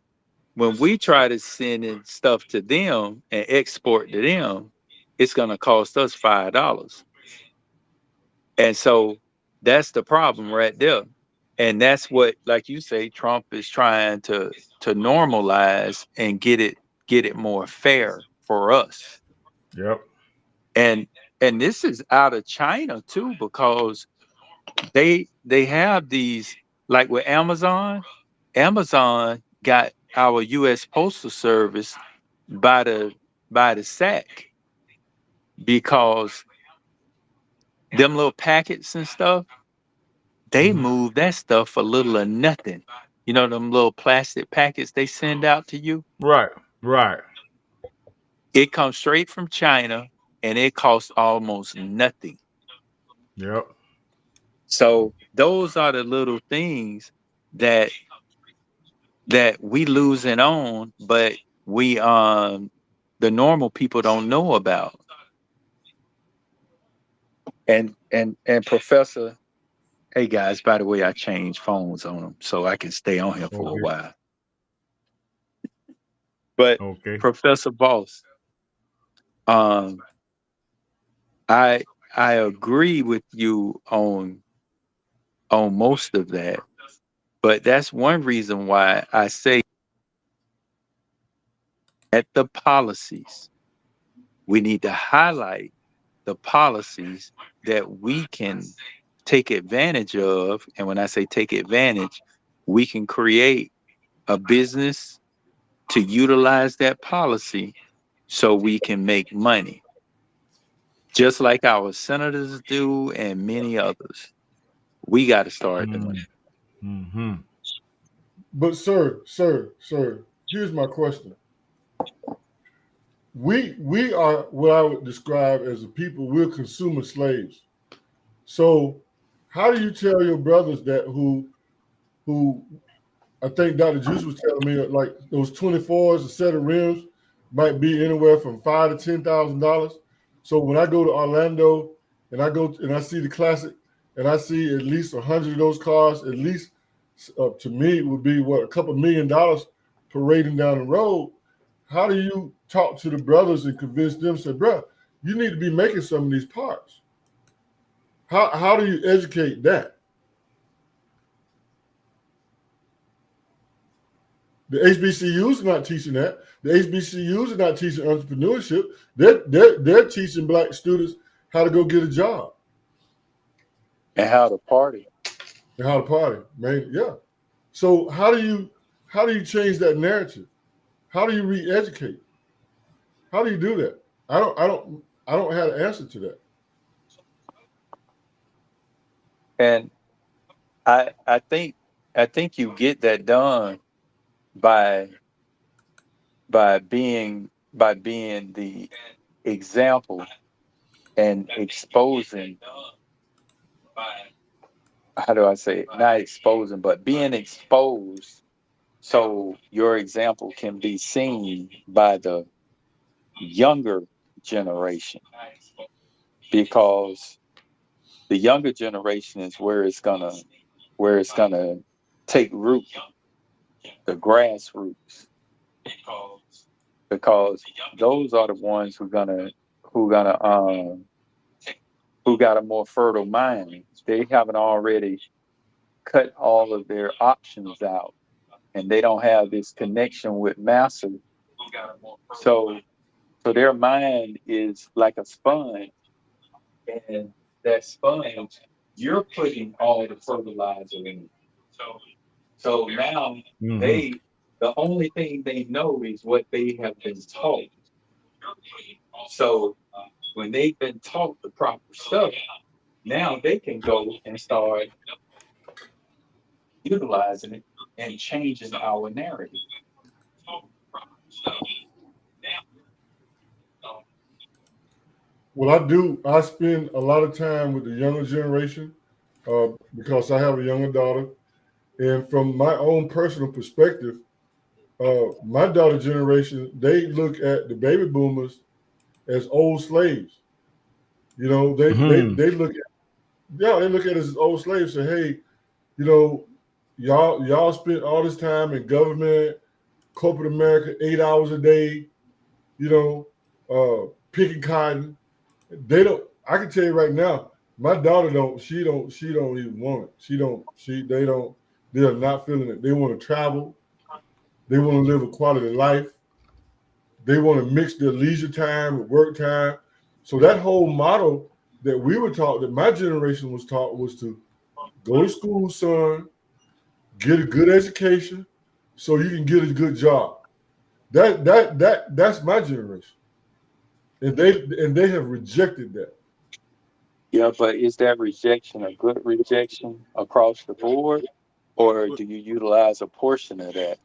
send in stuff to them and export to them, it's going to cost us $5. And so that's the problem right there. And that's what, like you say, Trump is trying to normalize and get it more fair for us. Yep. And this is out of China too, because they have these, like with Amazon got our US Postal Service by the sack, because them little packets and stuff, they move that stuff for little or nothing. You know, them little plastic packets they send out to you? Right. It comes straight from China and it costs almost nothing. Yep. So those are the little things that we losing on, but we the normal people don't know about. And Professor, hey guys, by the way, I changed phones on them so I can stay on here for a while. But Professor Boss, I agree with you on most of that, but that's one reason why I say at the policies, we need to highlight the policies that we can take advantage of. And when I say take advantage, we can create a business to utilize that policy so we can make money, just like our senators do and many others. We got to start doing it. Mm-hmm. But sir, here's my question. We are what I would describe as a people, we're consumer slaves. So how do you tell your brothers that who I think Dr. Juice was telling me, like those 24s, a set of rims might be anywhere from $5,000 to $10,000. So when I go to Orlando and I go and I see the Classic and I see at least 100 of those cars, at least to me it would be what, a couple $1 million parading down the road. How do you talk to the brothers and convince them, say, bro, you need to be making some of these parts? How do you educate that? The HBCUs are not teaching that. The HBCUs are not teaching entrepreneurship. They're teaching black students how to go get a job. And how to party. Man, yeah. So how do you change that narrative? How do you re-educate? How do you do that? I don't have an answer to that. And I think you get that done by being the example and exposing, how do I say it? Not exposing, but being exposed so your example can be seen by the younger generation, because the younger generation is where it's gonna take root, the grassroots, because those are the ones who got a more fertile mind. They haven't already cut all of their options out, and they don't have this connection with massa. So their mind is like a sponge, and that sponge, you're putting all the fertilizer in it. So now the only thing they know is what they have been taught. So when they've been taught the proper stuff, now they can go and start utilizing it and changing our narrative. Well, I spend a lot of time with the younger generation because I have a younger daughter. And from my own personal perspective, my daughter generation, they look at the baby boomers as old slaves. You know, they look at us as old slaves. Say, hey, you know, y'all spent all this time in government, corporate America, 8 hours a day, you know, picking cotton. They don't. I can tell you right now, my daughter don't. She don't even want it. They are not feeling it. They want to travel. They want to live a quality life. They want to mix their leisure time with work time. So that whole model that we were taught, that my generation was taught, was to go to school, son, get a good education, so you can get a good job. That's my generation, and they have rejected that. Yeah, but is that rejection a good rejection across the board, or do you utilize a portion of that?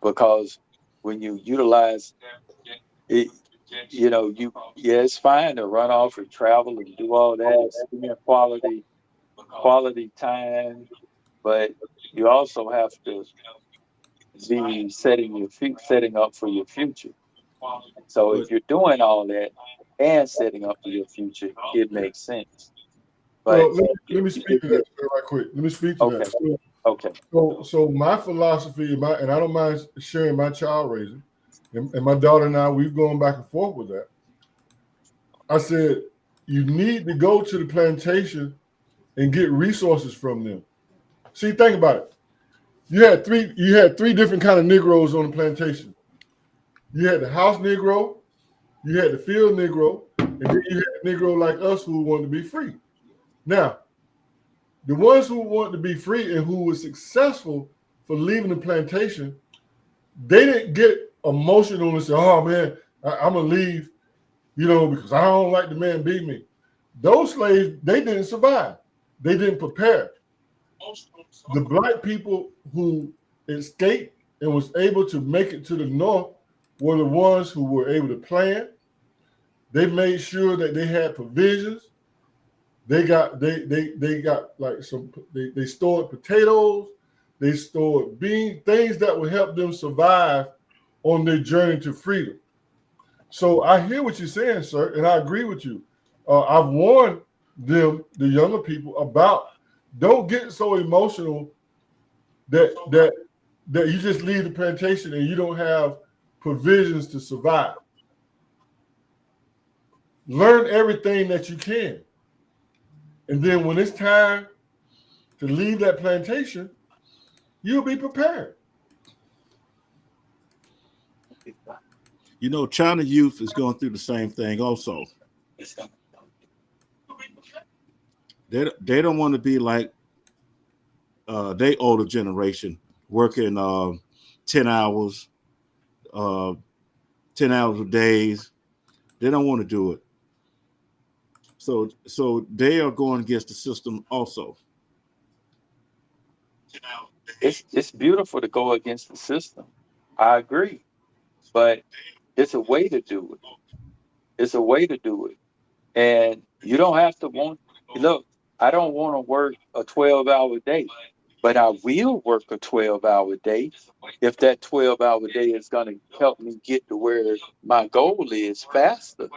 Because when you utilize it, you know, it's fine to run off and travel and do all that, spend quality time, but you also have to be setting up for your future. So if you're doing all that and setting up for your future, it makes sense. But Well, let me speak to that right quick. Let me speak to that. Okay. So my philosophy, and I don't mind sharing my child raising, and my daughter and I, we've gone back and forth with that. I said, you need to go to the plantation and get resources from them. See, think about it. You had three different kind of Negroes on the plantation. You had the house Negro, you had the field Negro, and then you had a Negro like us who wanted to be free. Now, the ones who wanted to be free and who were successful for leaving the plantation, they didn't get emotional and say, oh man, I'm gonna leave, you know, because I don't like the man beat me. Those slaves, they didn't survive. They didn't prepare. The black people who escaped and was able to make it to the North were the ones who were able to plan. They made sure that they had provisions. They got like they stored potatoes, they stored beans, things that would help them survive on their journey to freedom. So I hear what you're saying, sir, and I agree with you. I've warned them, the younger people, about don't get so emotional that you just leave the plantation and you don't have provisions to survive. Learn everything that you can. And then when it's time to leave that plantation, you'll be prepared. You know, China youth is going through the same thing also. They don't want to be like they older generation working 10 hours of days. They don't want to do it. So they are going against the system also. It's beautiful to go against the system. I agree. But it's a way to do it. It's a way to do it. And you don't have to look, I don't want to work a 12-hour day, but I will work a 12-hour day if that 12-hour day is going to help me get to where my goal is faster.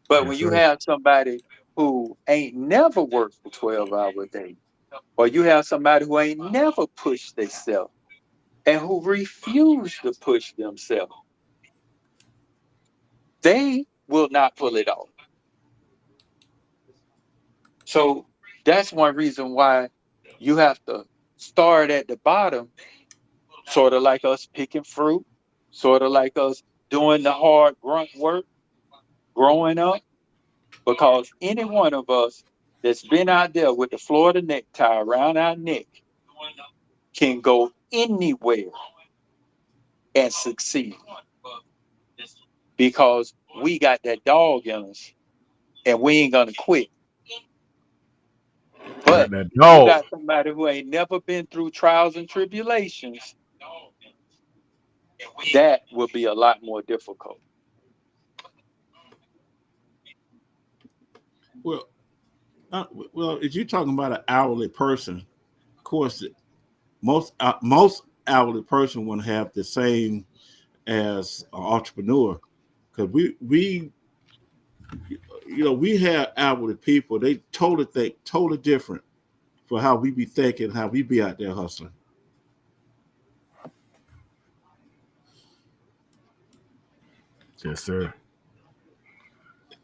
But when you have somebody who ain't never worked a 12-hour day, or you have somebody who ain't never pushed themselves and who refuse to push themselves, they will not pull it off. So that's one reason why you have to start at the bottom, sort of like us picking fruit, sort of like us doing the hard grunt work, growing up, because any one of us that's been out there with the Florida necktie around our neck can go anywhere and succeed because we got that dog in us and we ain't gonna quit. But that you dog. got somebody who ain't never been through trials and tribulations, that will be a lot more difficult. Well, if you're talking about an hourly person, of course, most hourly person wouldn't have the same as an entrepreneur, because we have hourly people. They totally think totally different for how we be thinking, how we be out there hustling. Yes, sir.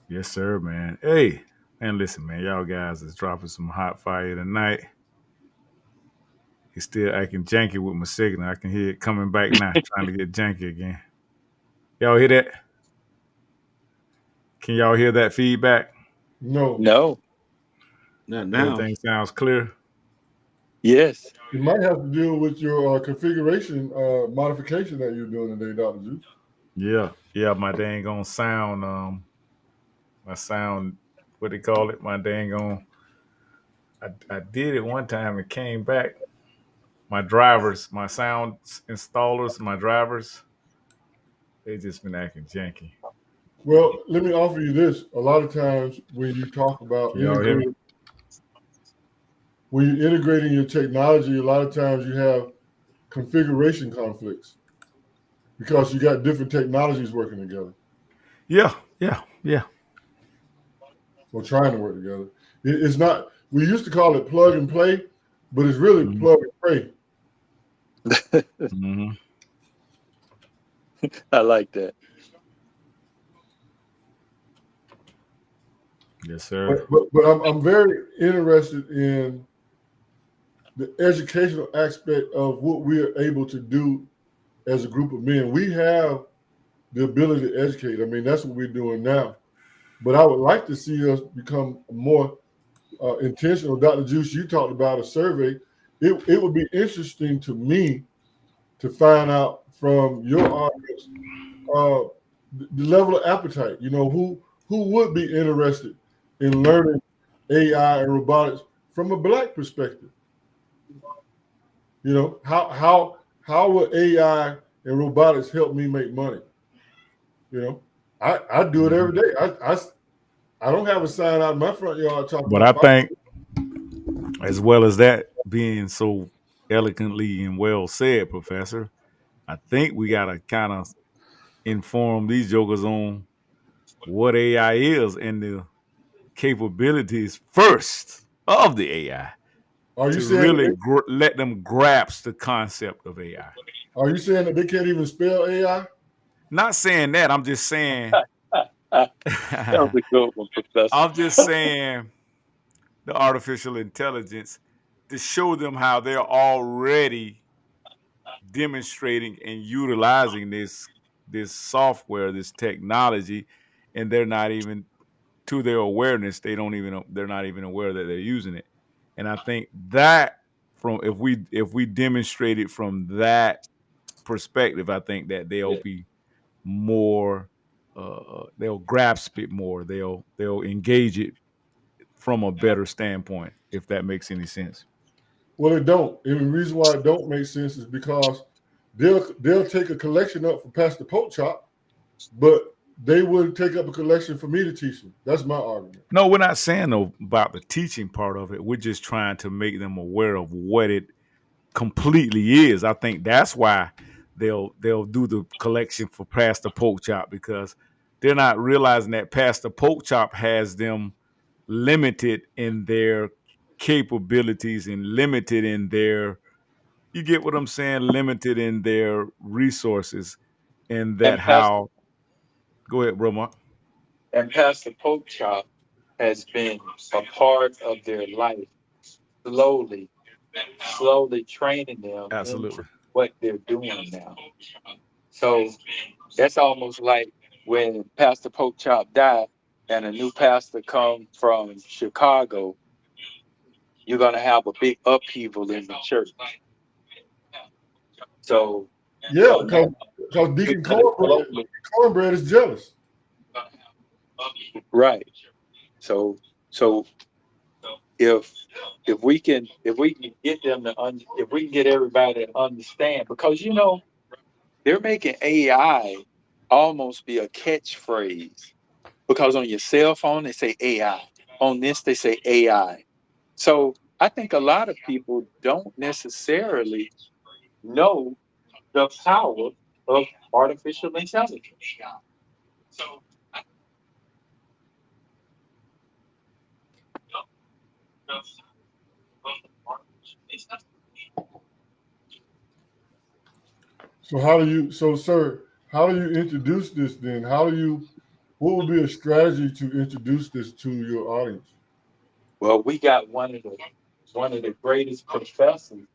Yes, sir, man. Hey, and listen, man, y'all guys is dropping some hot fire tonight. He's still acting janky with my signal. I can hear it coming back now, trying to get janky again. Y'all hear that? Can y'all hear that feedback? No. No. Not now. Everything sounds clear. Yes. You might have to deal with your configuration modification that you're doing today, Dr. Juice. Yeah, my dang on sound, my sound, what they call it, my dang on, I did it one time and came back. My drivers, my sound installers, my drivers, they just been acting janky. Well, let me offer you this. A lot of times when you talk about Can y'all hear me? when you're integrating your technology, a lot of times you have configuration conflicts because you got different technologies working together Yeah. or trying to work together. It's not, we used to call it plug and play, but it's really Mhm. plug and pray. Mm-hmm. I like that. Yes, sir. But I'm very interested in the educational aspect of what we are able to do as a group of men. We have the ability to educate. I mean, that's what we're doing now. But I would like to see us become more intentional. Dr. Juice, you talked about a survey. It would be interesting to me to find out from your audience the level of appetite. You know, who would be interested in learning AI and robotics from a Black perspective? You know, how will AI and robotics help me make money? You know, I do it every day. I don't have a sign out in my front yard talking But I about think, as well as that being so eloquently and well said, Professor, I think we gotta kind of inform these jokers on what AI is and the capabilities first of the AI Are you to saying really let them grasp the concept of AI. Are you saying that they can't even spell AI? Not saying that. I'm just saying. That was a good one, Professor. I'm just saying the artificial intelligence to show them how they're already demonstrating and utilizing this software, this technology, and they're not even, to their awareness, they're not even aware that they're using it. And I think that if we demonstrate it from that perspective, I think that they'll be more, they'll grasp it more, they'll engage it from a better standpoint, if that makes any sense. Well, it don't. And the reason why it don't make sense is because they'll take a collection up for Pastor Pork Chop, but they wouldn't take up a collection for me to teach them. That's my argument. No, we're not saying though about the teaching part of it. We're just trying to make them aware of what it completely is. I think that's why they'll do the collection for Pastor Pork Chop, because they're not realizing that Pastor Pork Chop has them limited in their capabilities and limited in their, you get what I'm saying, limited in their resources, and that And Pastor, how, go ahead, bro Mark. and Pastor Pork Chop has been a part of their life, slowly training them Absolutely. into what they're doing now. So that's almost like when Pastor Pork Chop died and a new pastor come from Chicago, you're gonna have a big upheaval in the church. So Yeah, because Deacon Cornbread is jealous. right. So if we can get them to if we can get everybody to understand, because they're making AI almost be a catchphrase, because on your cell phone they say AI, on this they say AI. So I think a lot of people don't necessarily know the power of artificial intelligence. So sir, how do you introduce this then? What would be a strategy to introduce this to your audience? Well, we got one of the greatest professors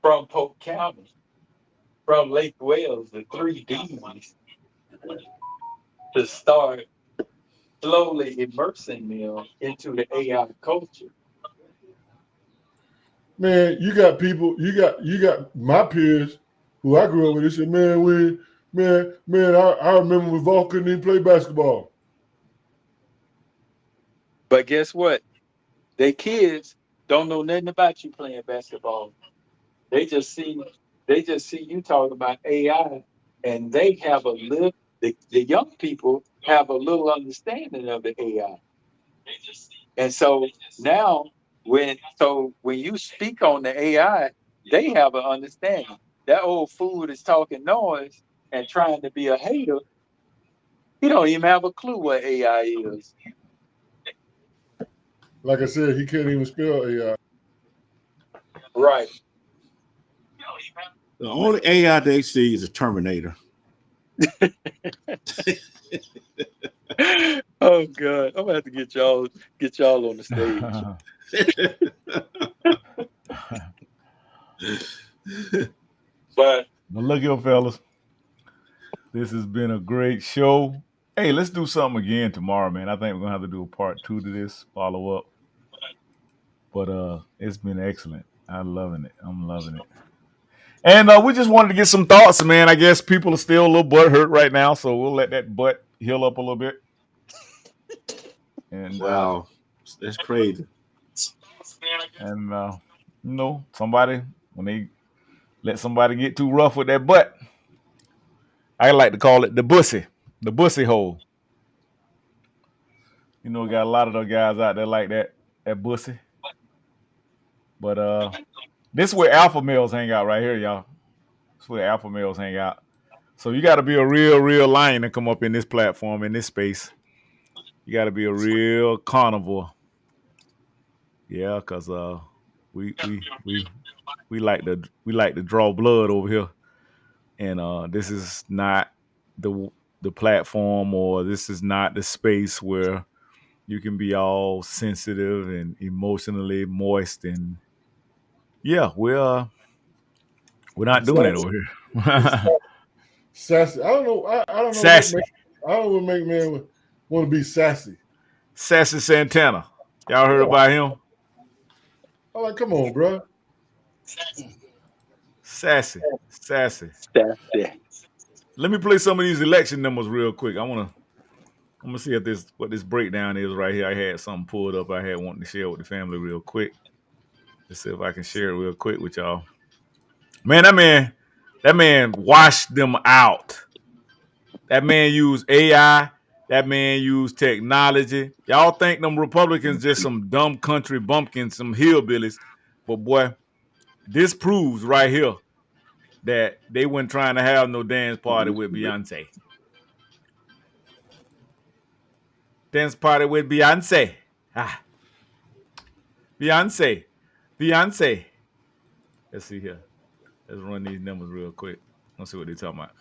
from Polk County, from Lake Wales, the 3Ds, to start slowly immersing them into the AI culture. Man, you got people, you got my peers who I grew up with. They said, man, I remember when Vol couldn't even play basketball. But guess what? They kids don't know nothing about you playing basketball. They just see you talking about AI, and they have the young people have a little understanding of the AI. And so now when you speak on the AI, they have an understanding. That old fool is talking noise and trying to be a hater. He don't even have a clue what AI is. Like I said, he can't even spell AI. Right. The only AI they see is a Terminator. Oh God, I'm gonna have to get y'all on the stage. But look here, fellas. This has been a great show. Hey, let's do something again tomorrow, man. I think we're gonna have to do a part 2 to this, follow up. But it's been excellent. I'm loving it. And we just wanted to get some thoughts, man. I guess people are still a little butt hurt right now, so we'll let that butt heal up a little bit. And wow, that's crazy. And somebody, when they let somebody get too rough with that butt, I like to call it the bussy hole. We got a lot of those guys out there like that bussy. But this is where alpha males hang out right here, y'all. This is where alpha males hang out. So you got to be a real lion to come up in this platform, in this space. You got to be a real carnivore. Yeah, because we like to draw blood over here, and this is not the platform, or this is not the space where you can be all sensitive and emotionally moist. And yeah, we're not doing that over here. Sassy. I don't know. I don't know. Sassy. I don't know what make man want to be sassy. Sassy Santana. Y'all heard about him? I'm like, come on, bro. Sassy. Let me play some of these election numbers real quick. I'm gonna see what this breakdown is right here. I had something pulled up. I had wanted to share with the family real quick. Let's see if I can share it real quick with y'all. Man, that man washed them out. That man used AI. That man used technology. Y'all think them Republicans just some dumb country bumpkins, some hillbillies. But boy, this proves right here that they weren't trying to have no dance party with Beyonce. Dance party with Beyonce. Beyonce. Let's see here. Let's run these numbers real quick. Let's see what they're talking about.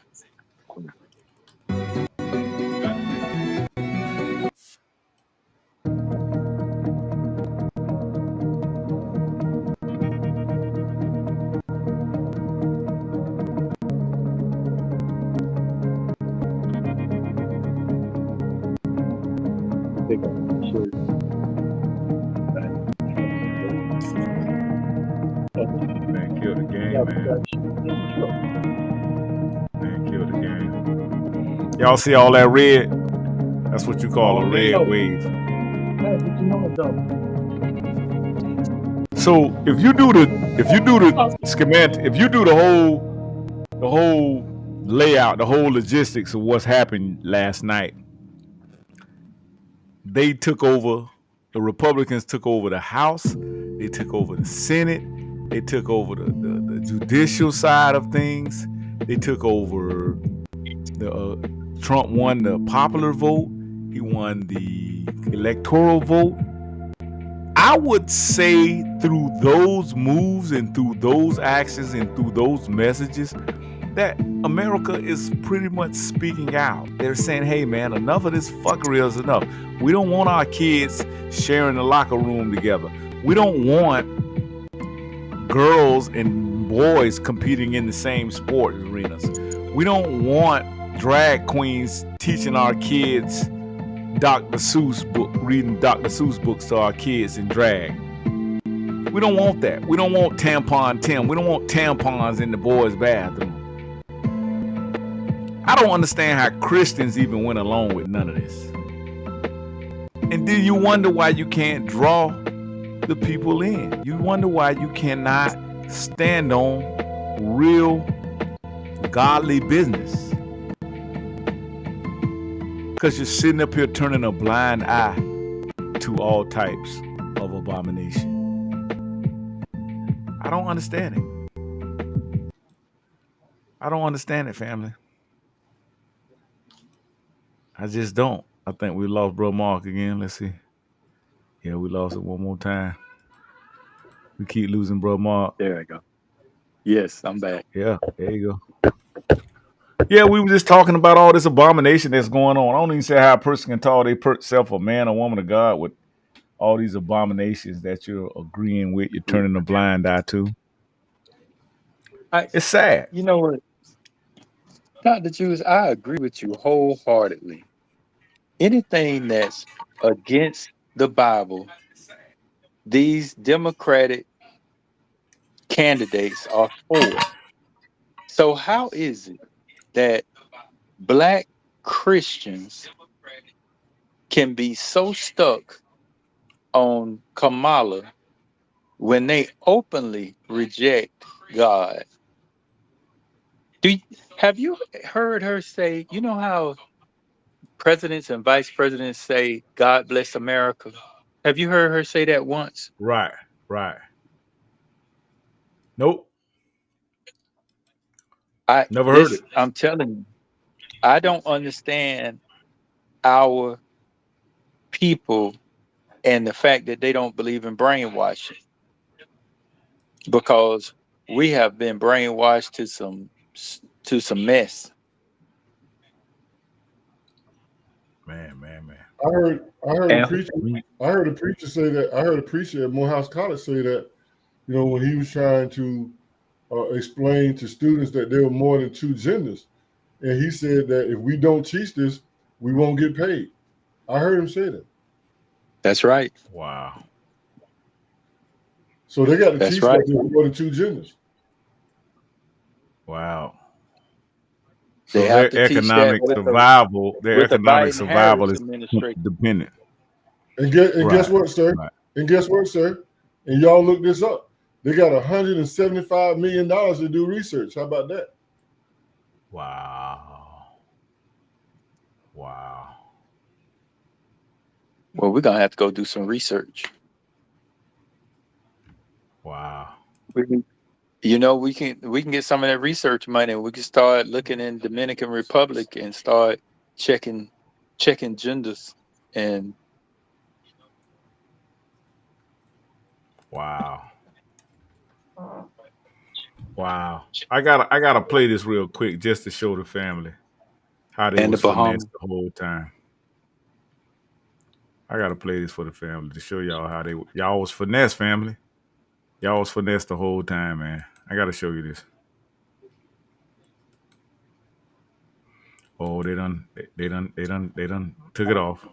Man killed the game, man. Man killed the game. Y'all see all that red? That's what you call a red wave. Yeah, but you know it though. So if you do the schematic, if you do the whole layout, the whole logistics of what's happened last night, they took over. The Republicans took over the House. They took over the Senate. They took over the judicial side of things. They took over the Trump won the popular vote. He won the electoral vote. I would say through those moves and through those actions and through those messages that America is pretty much speaking out. They're saying, hey man, enough of this fuckery is enough. We don't want our kids sharing the locker room together. We don't want girls and boys competing in the same sport arenas. We don't want drag queens teaching our kids Dr. Seuss book, reading Dr. Seuss books to our kids in drag. We don't want that. We don't want tampon Tim. We don't want tampons in the boys' bathroom. I don't understand how Christians even went along with none of this. And do you wonder why you can't draw the people in? You wonder why you cannot stand on real godly business? Because you're sitting up here turning a blind eye to all types of abomination. I don't understand it. I don't understand it, family. I just don't. I think we lost Bro Mark again. Let's see. Yeah, we lost it one more time. We keep losing Bro Mark. There I go. Yes, I'm back. Yeah, there you go. Yeah, we were just talking about all this abomination that's going on. I don't even say how a person can call themselves a man or woman of God with all these abominations that you're agreeing with, you're turning a blind eye to. It's sad. You know what, Dr. Juice, I agree with you wholeheartedly. Anything that's against the Bible, these Democratic candidates are for. So how is it that Black Christians can be so stuck on Kamala when they openly reject God? Have you heard her say, you know how presidents and vice presidents say, God bless America? Have you heard her say that once? Right. Nope. Never heard it. I'm telling you, I don't understand our people and the fact that they don't believe in brainwashing, because we have been brainwashed to some mess. Man. I heard a preacher say that. I heard a preacher at Morehouse College say that, you know, when he was trying to explain to students that there were more than two genders, and he said that if we don't teach this, we won't get paid. I heard him say that. That's right. Wow. So they got to teach that there were more than two genders. Wow. So they their have to economic survival, is dependent. And guess what, sir? Right. And guess what, sir? And y'all look this up. They got $175 million to do research. How about that? Wow. Well, we're gonna have to go do some research. Wow. You know, we can get some of that research money. We can start looking in Dominican Republic and start checking genders and. Wow. I gotta play this real quick just to show the family how they was finessed the whole time. I gotta play this for the family to show y'all how y'all was finessed, family. Y'all was finessed the whole time, man. I gotta show you this. Oh, they done took it off.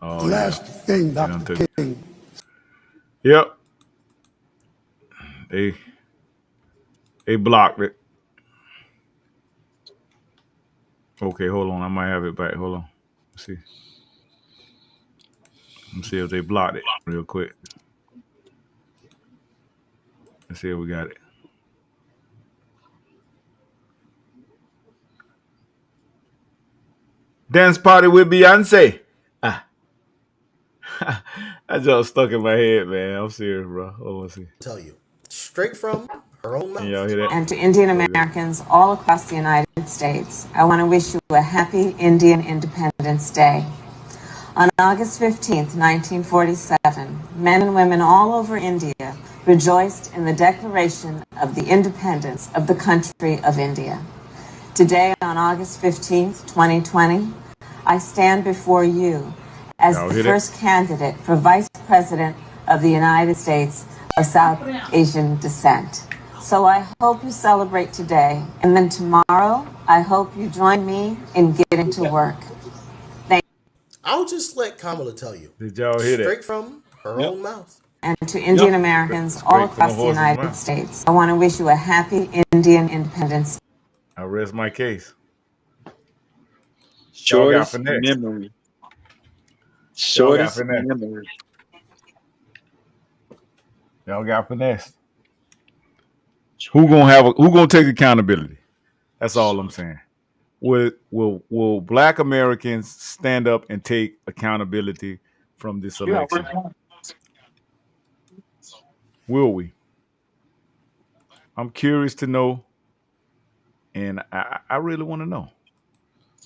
Oh, last thing, Dr. King. Yep. They blocked it. Okay, hold on. I might have it back. Hold on. Let's see. Let's see if they blocked it real quick. Let's see if we got it. Dance party with Beyonce. That just stuck in my head, man. I'm serious, bro. Oh, let's see. Tell you straight from her own mouth. Can y'all hear that? And to Indian Americans all across the United States, I want to wish you a happy Indian Independence Day. On August 15th, 1947, men and women all over India rejoiced in the declaration of the independence of the country of India. Today, on August 15th, 2020, I stand before you as the first candidate for Vice President of the United States of South Asian descent. So I hope you celebrate today, and then tomorrow, I hope you join me in getting to work. I'll just let Kamala tell you. Did y'all hear that? Straight from her own mouth. And to Indian Americans all across the United States, I want to wish you a happy Indian Independence Day. I rest my case. Shortest memory. Shortest memory. Y'all got finesse. Who gonna take accountability? That's all I'm saying. Will Black Americans stand up and take accountability from this election? Will we? I'm curious to know, and I really want to know.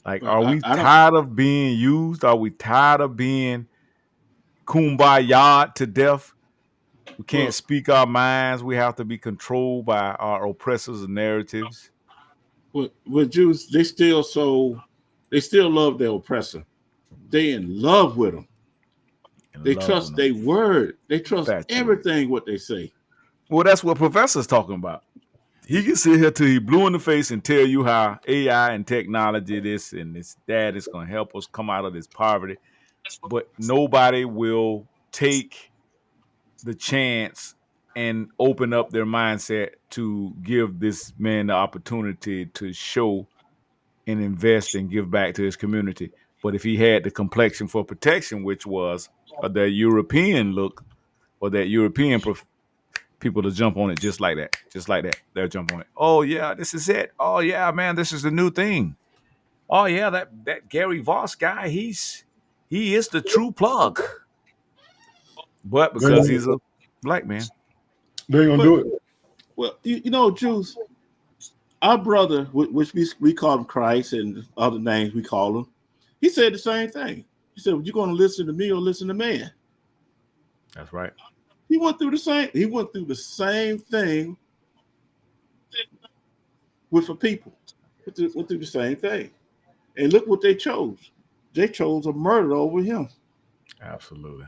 Like, are we tired of being used? Are we tired of being kumbaya to death? We can't speak our minds. We have to be controlled by our oppressors and narratives. With Jews, they still love their oppressor. They in love with them. They trust their word. They trust everything what they say. Well, that's what Professor's talking about. He can sit here till he blue in the face and tell you how AI and technology this and this that is going to help us come out of this poverty. But nobody will take the chance and open up their mindset to give this man the opportunity to show and invest and give back to his community. But if he had the complexion for protection, which was that European look or that European people to jump on it just like that, they'll jump on it. Oh yeah, this is it. Oh yeah, man, this is the new thing. Oh yeah, that Gary Voss guy, he is the true plug. But because he's a black man, they ain't gonna do it. Well, you know, Jews, our brother, which we call him Christ and other names we call him, he said the same thing. He said, well, you're going to listen to me or listen to man? That's right. He went through the same thing with the people. Went through the same thing. And look what they chose. They chose a murder over him. Absolutely.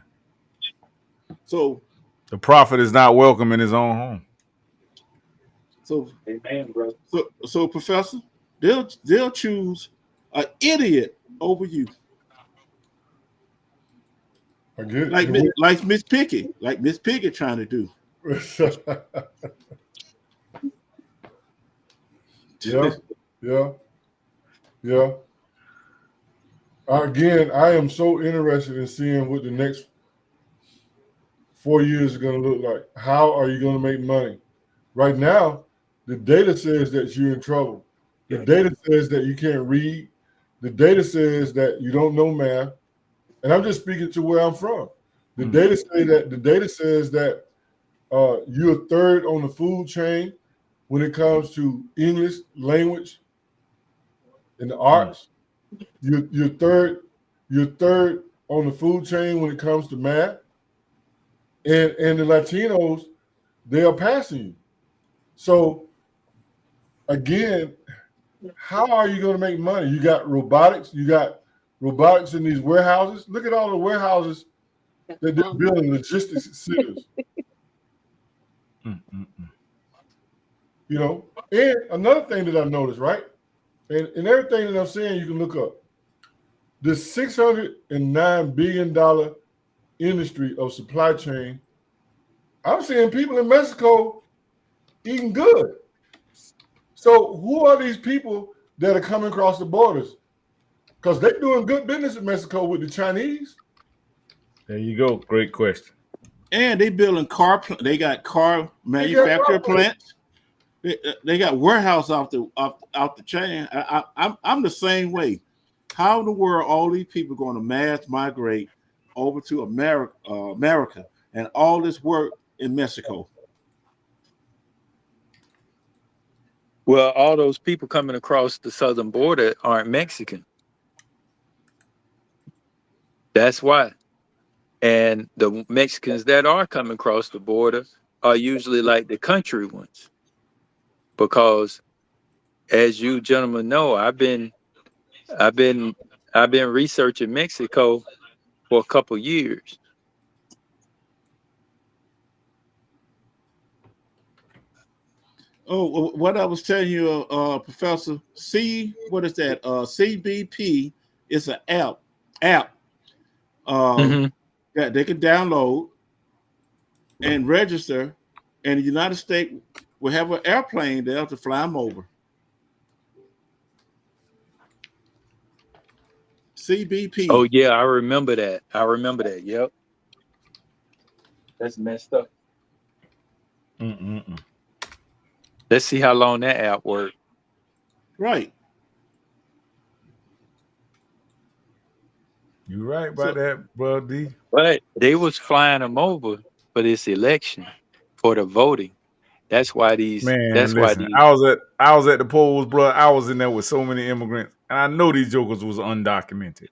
So the prophet is not welcome in his own home. So, amen, bro. So Professor, they'll choose an idiot over you. I get it. Like Miss Piggy trying to do. Yeah. Again, I am so interested in seeing what the next 4 years is going to look like. How are you going to make money? Right now, the data says that you're in trouble. The data says that you can't read. The data says that you don't know math. And I'm just speaking to where I'm from. The data says that you're third on the food chain when it comes to English language and the arts. You're third on the food chain when it comes to math. And the Latinos, they are passing you. So again, how are you going to make money? You got robotics. You got robotics in these warehouses. Look at all the warehouses that they're building, logistics centers. You know, and another thing that I've noticed, right? And everything that I'm saying, you can look up. The $609 billion industry of supply chain, I'm seeing people in Mexico eating good. So who are these people that are coming across the borders? Because they're doing good business in Mexico with the Chinese. There you go. Great question. And they building they got car manufacturer plants. They got warehouse out the chain. I'm the same way. How in the world all these people going to mass migrate over to America and all this work in Mexico? Well, all those people coming across the southern border aren't Mexican. That's why. And the Mexicans that are coming across the border are usually like the country ones. Because as you gentlemen know, I've been researching Mexico for a couple years. Oh, what I was telling you, Professor, what is that? CBP is an app that they can download and register, and the United States will have an airplane there to fly them over. CBP. Oh yeah, I remember that. Yep. That's messed up. Let's see how long that app worked. Right. You're right about that, bro, D. But they was flying them over for this election, for the voting. That's why these. I was at the polls, bro. I was in there with so many immigrants, and I know these jokers was undocumented.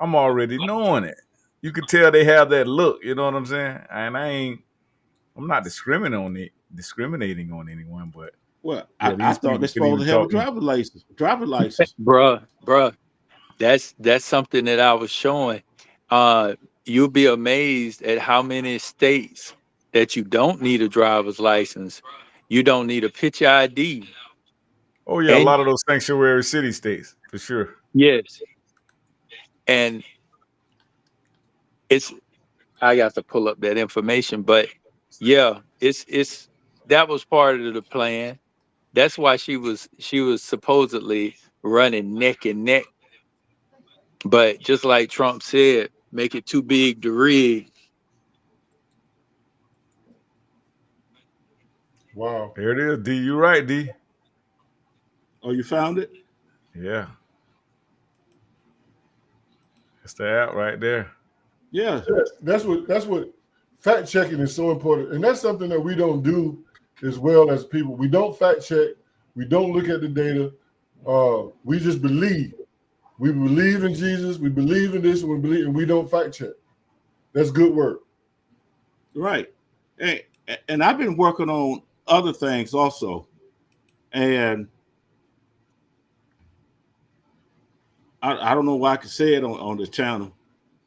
I'm already knowing it. You could tell they have that look. You know what I'm saying? And I'm not discriminating on anyone, but I thought they're supposed to have a driver's license. Bruh. That's something that I was showing. You'll be amazed at how many states that you don't need a driver's license. You don't need a picture ID. Oh yeah, a lot of those sanctuary city states for sure. Yes. And I got to pull up that information, but yeah, that was part of the plan. That's why she was supposedly running neck and neck. But just like Trump said, make it too big to rig. Wow. There it is, D. You right, D. Oh, you found it? Yeah. It's the app right there. Yeah. That's what fact checking is so important. And that's something that we don't do as well as people. We don't fact check. We don't look at the data. We just believe. We believe in Jesus. We believe in this. And we don't fact check. That's good work. Right. And I've been working on other things also. And I don't know why I can say it on the channel.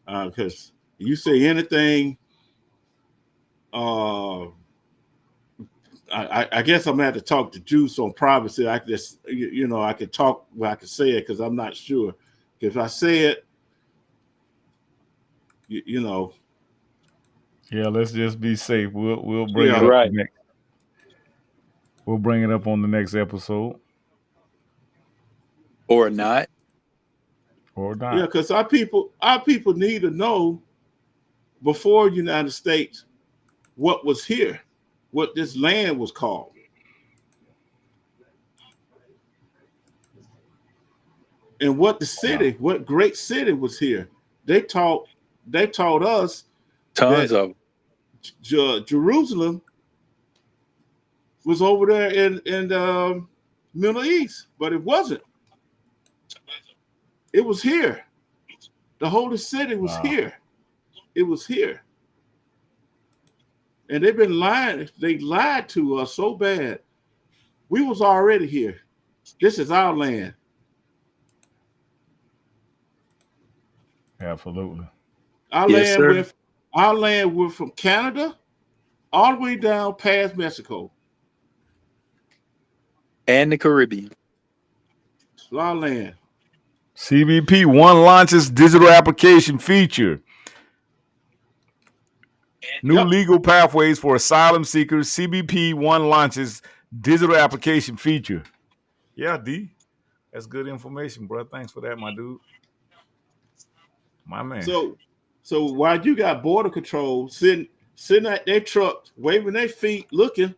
Because you say anything, I guess I'm going to have to talk to Juice on privacy. I just, I could talk where I can say it because I'm not sure. If I say it, Yeah, let's just be safe. We'll bring it up right. We'll bring it up on the next episode. Or not. Yeah, because our people need to know before the United States what was here, what this land was called. And what the city, what great city was here. They taught us tons of Jerusalem was over there in the Middle East, but it wasn't. It was here. The Holy City was here. It was here. And they've been lying. They lied to us so bad. We was already here. This is our land. Absolutely. Our land went from Canada all the way down past Mexico. And the Caribbean. It's our land. CBP One launches digital application feature. New legal pathways for asylum seekers. CBP One launches digital application feature. Yeah, D. That's good information, bro. Thanks for that, my dude. My man. So So while you got border control sitting at their trucks, waving their feet, looking,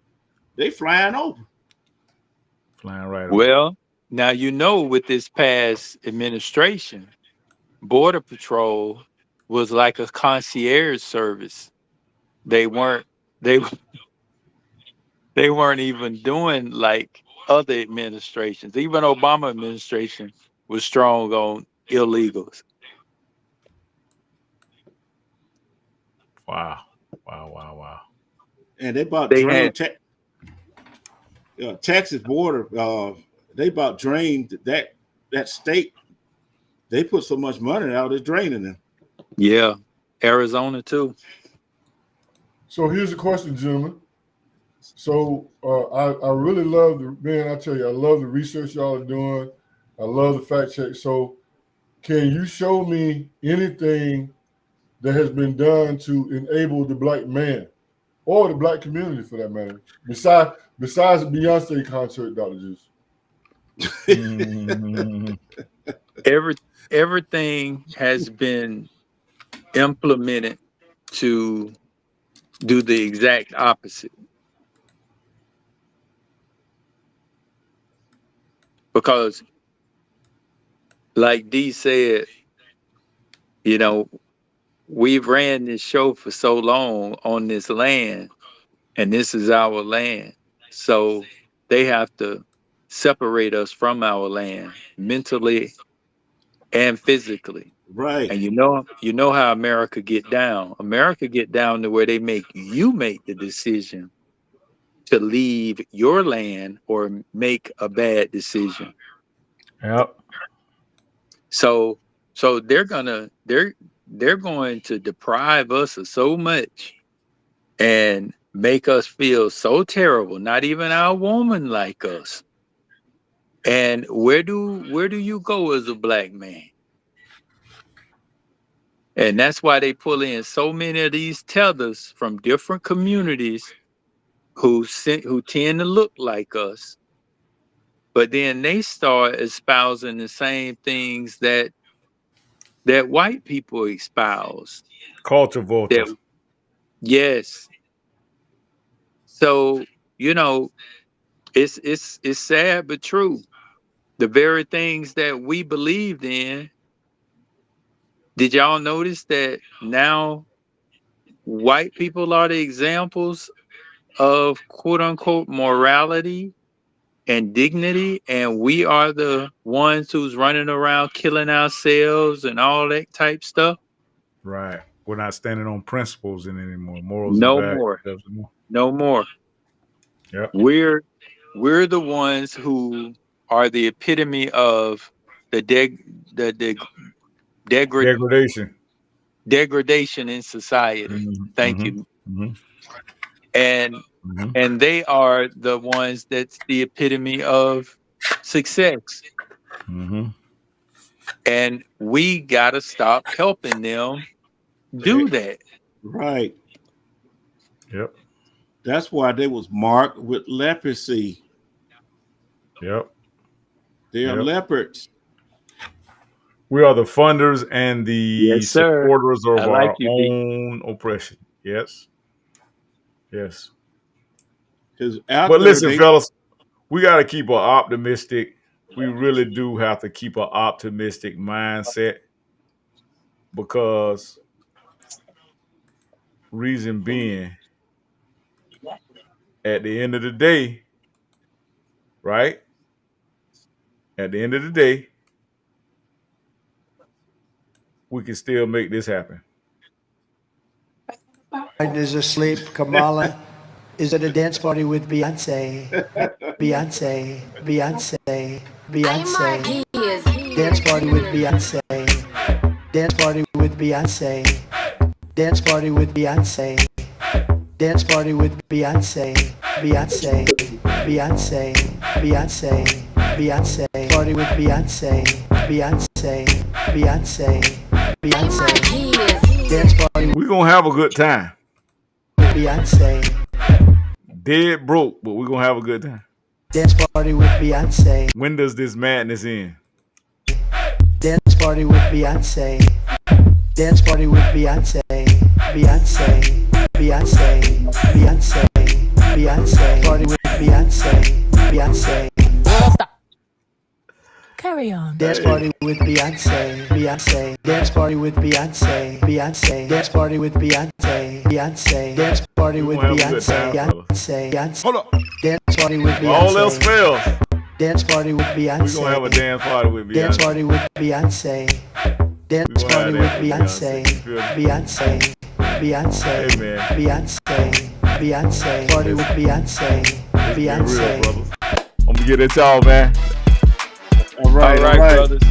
they flying over. Flying right over. Well, now you know with this past administration, Border Patrol was like a concierge service. They weren't even doing like other administrations. Even Obama administration was strong on illegals. Wow. And they about They drained had- Texas border. They about drained that state. They put so much money out, it's draining them. Yeah, Arizona too. So here's a question, gentlemen. So I really love I tell you, I love the research y'all are doing. I love the fact check. So can you show me anything that has been done to enable the black man or the black community for that matter, besides the Beyonce concert, Dr. Juice? Everything has been implemented to do the exact opposite. Because like Dee said, you know, we've ran this show for so long on this land, and this is our land. So they have to separate us from our land mentally and physically. Right. And you know how America get down. America get down to where they make you make the decision to leave your land or make a bad decision. Yep. So they're going to deprive us of so much and make us feel so terrible, not even our woman like us. And where do you go as a black man? And that's why they pull in so many of these tethers from different communities who tend to look like us. But then they start espousing the same things that white people espouse. Culture vultures. Yes. So, you know, it's sad but true. The very things that we believed in. Did y'all notice that now white people are the examples of quote unquote morality and dignity, and we are the ones who's running around killing ourselves and all that type stuff? Right. We're not standing on principles anymore. Morals. No and more. values. No more. Yep. We're the ones who are the epitome of the degradation in society. Mm-hmm. Thank you. Mm-hmm. And they are the ones that's the epitome of success. Mm-hmm. And we gotta stop helping them do that. Right. Yep. That's why they was marked with leprosy. Yep. They are leopards. We are the funders and the supporters of our own oppression. Yes. Yes. But listen, fellas, we got to keep an optimistic. We really do have to keep an optimistic mindset, because reason being, at the end of the day, right? At the end of the day, we can still make this happen. Biden is asleep. Kamala is at a dance party with Beyonce. Beyonce. Beyonce. Beyonce. Dance party with Beyonce. Dance party with Beyonce. Dance party with Beyonce. Dance party with Beyonce. Beyonce. Beyonce. Beyonce. Beyonce. Party with Beyonce. Beyonce. Beyonce. Beyonce. Dance party. We're going to have a good time. Beyonce. Dead broke, but we're going to have a good time. Dance party with Beyonce. When does this madness end? Dance party with Beyonce. Dance party with Beyonce, Beyonce, Beyonce, Beyonce, Beyonce. Party with Beyonce, Beyonce. Stop. Carry on. Dance party with Beyonce, Beyonce. Dance party with Beyonce, Beyonce. Dance party with Beyonce, Beyonce. Dance party with Beyonce, Beyonce, Beyonce. Hold up. Dance party with Beyonce. All else fails. Dance party with Beyonce. We're gonna have a dance party with Beyonce. Dance party with Beyonce. Dance party with Beyonce. Beyonce. Beyonce. Hey, man. Beyonce. Beyonce. Party with Beyonce. Real, Beyonce. brothers. I'm gonna get it y'all, man. All right, brothers.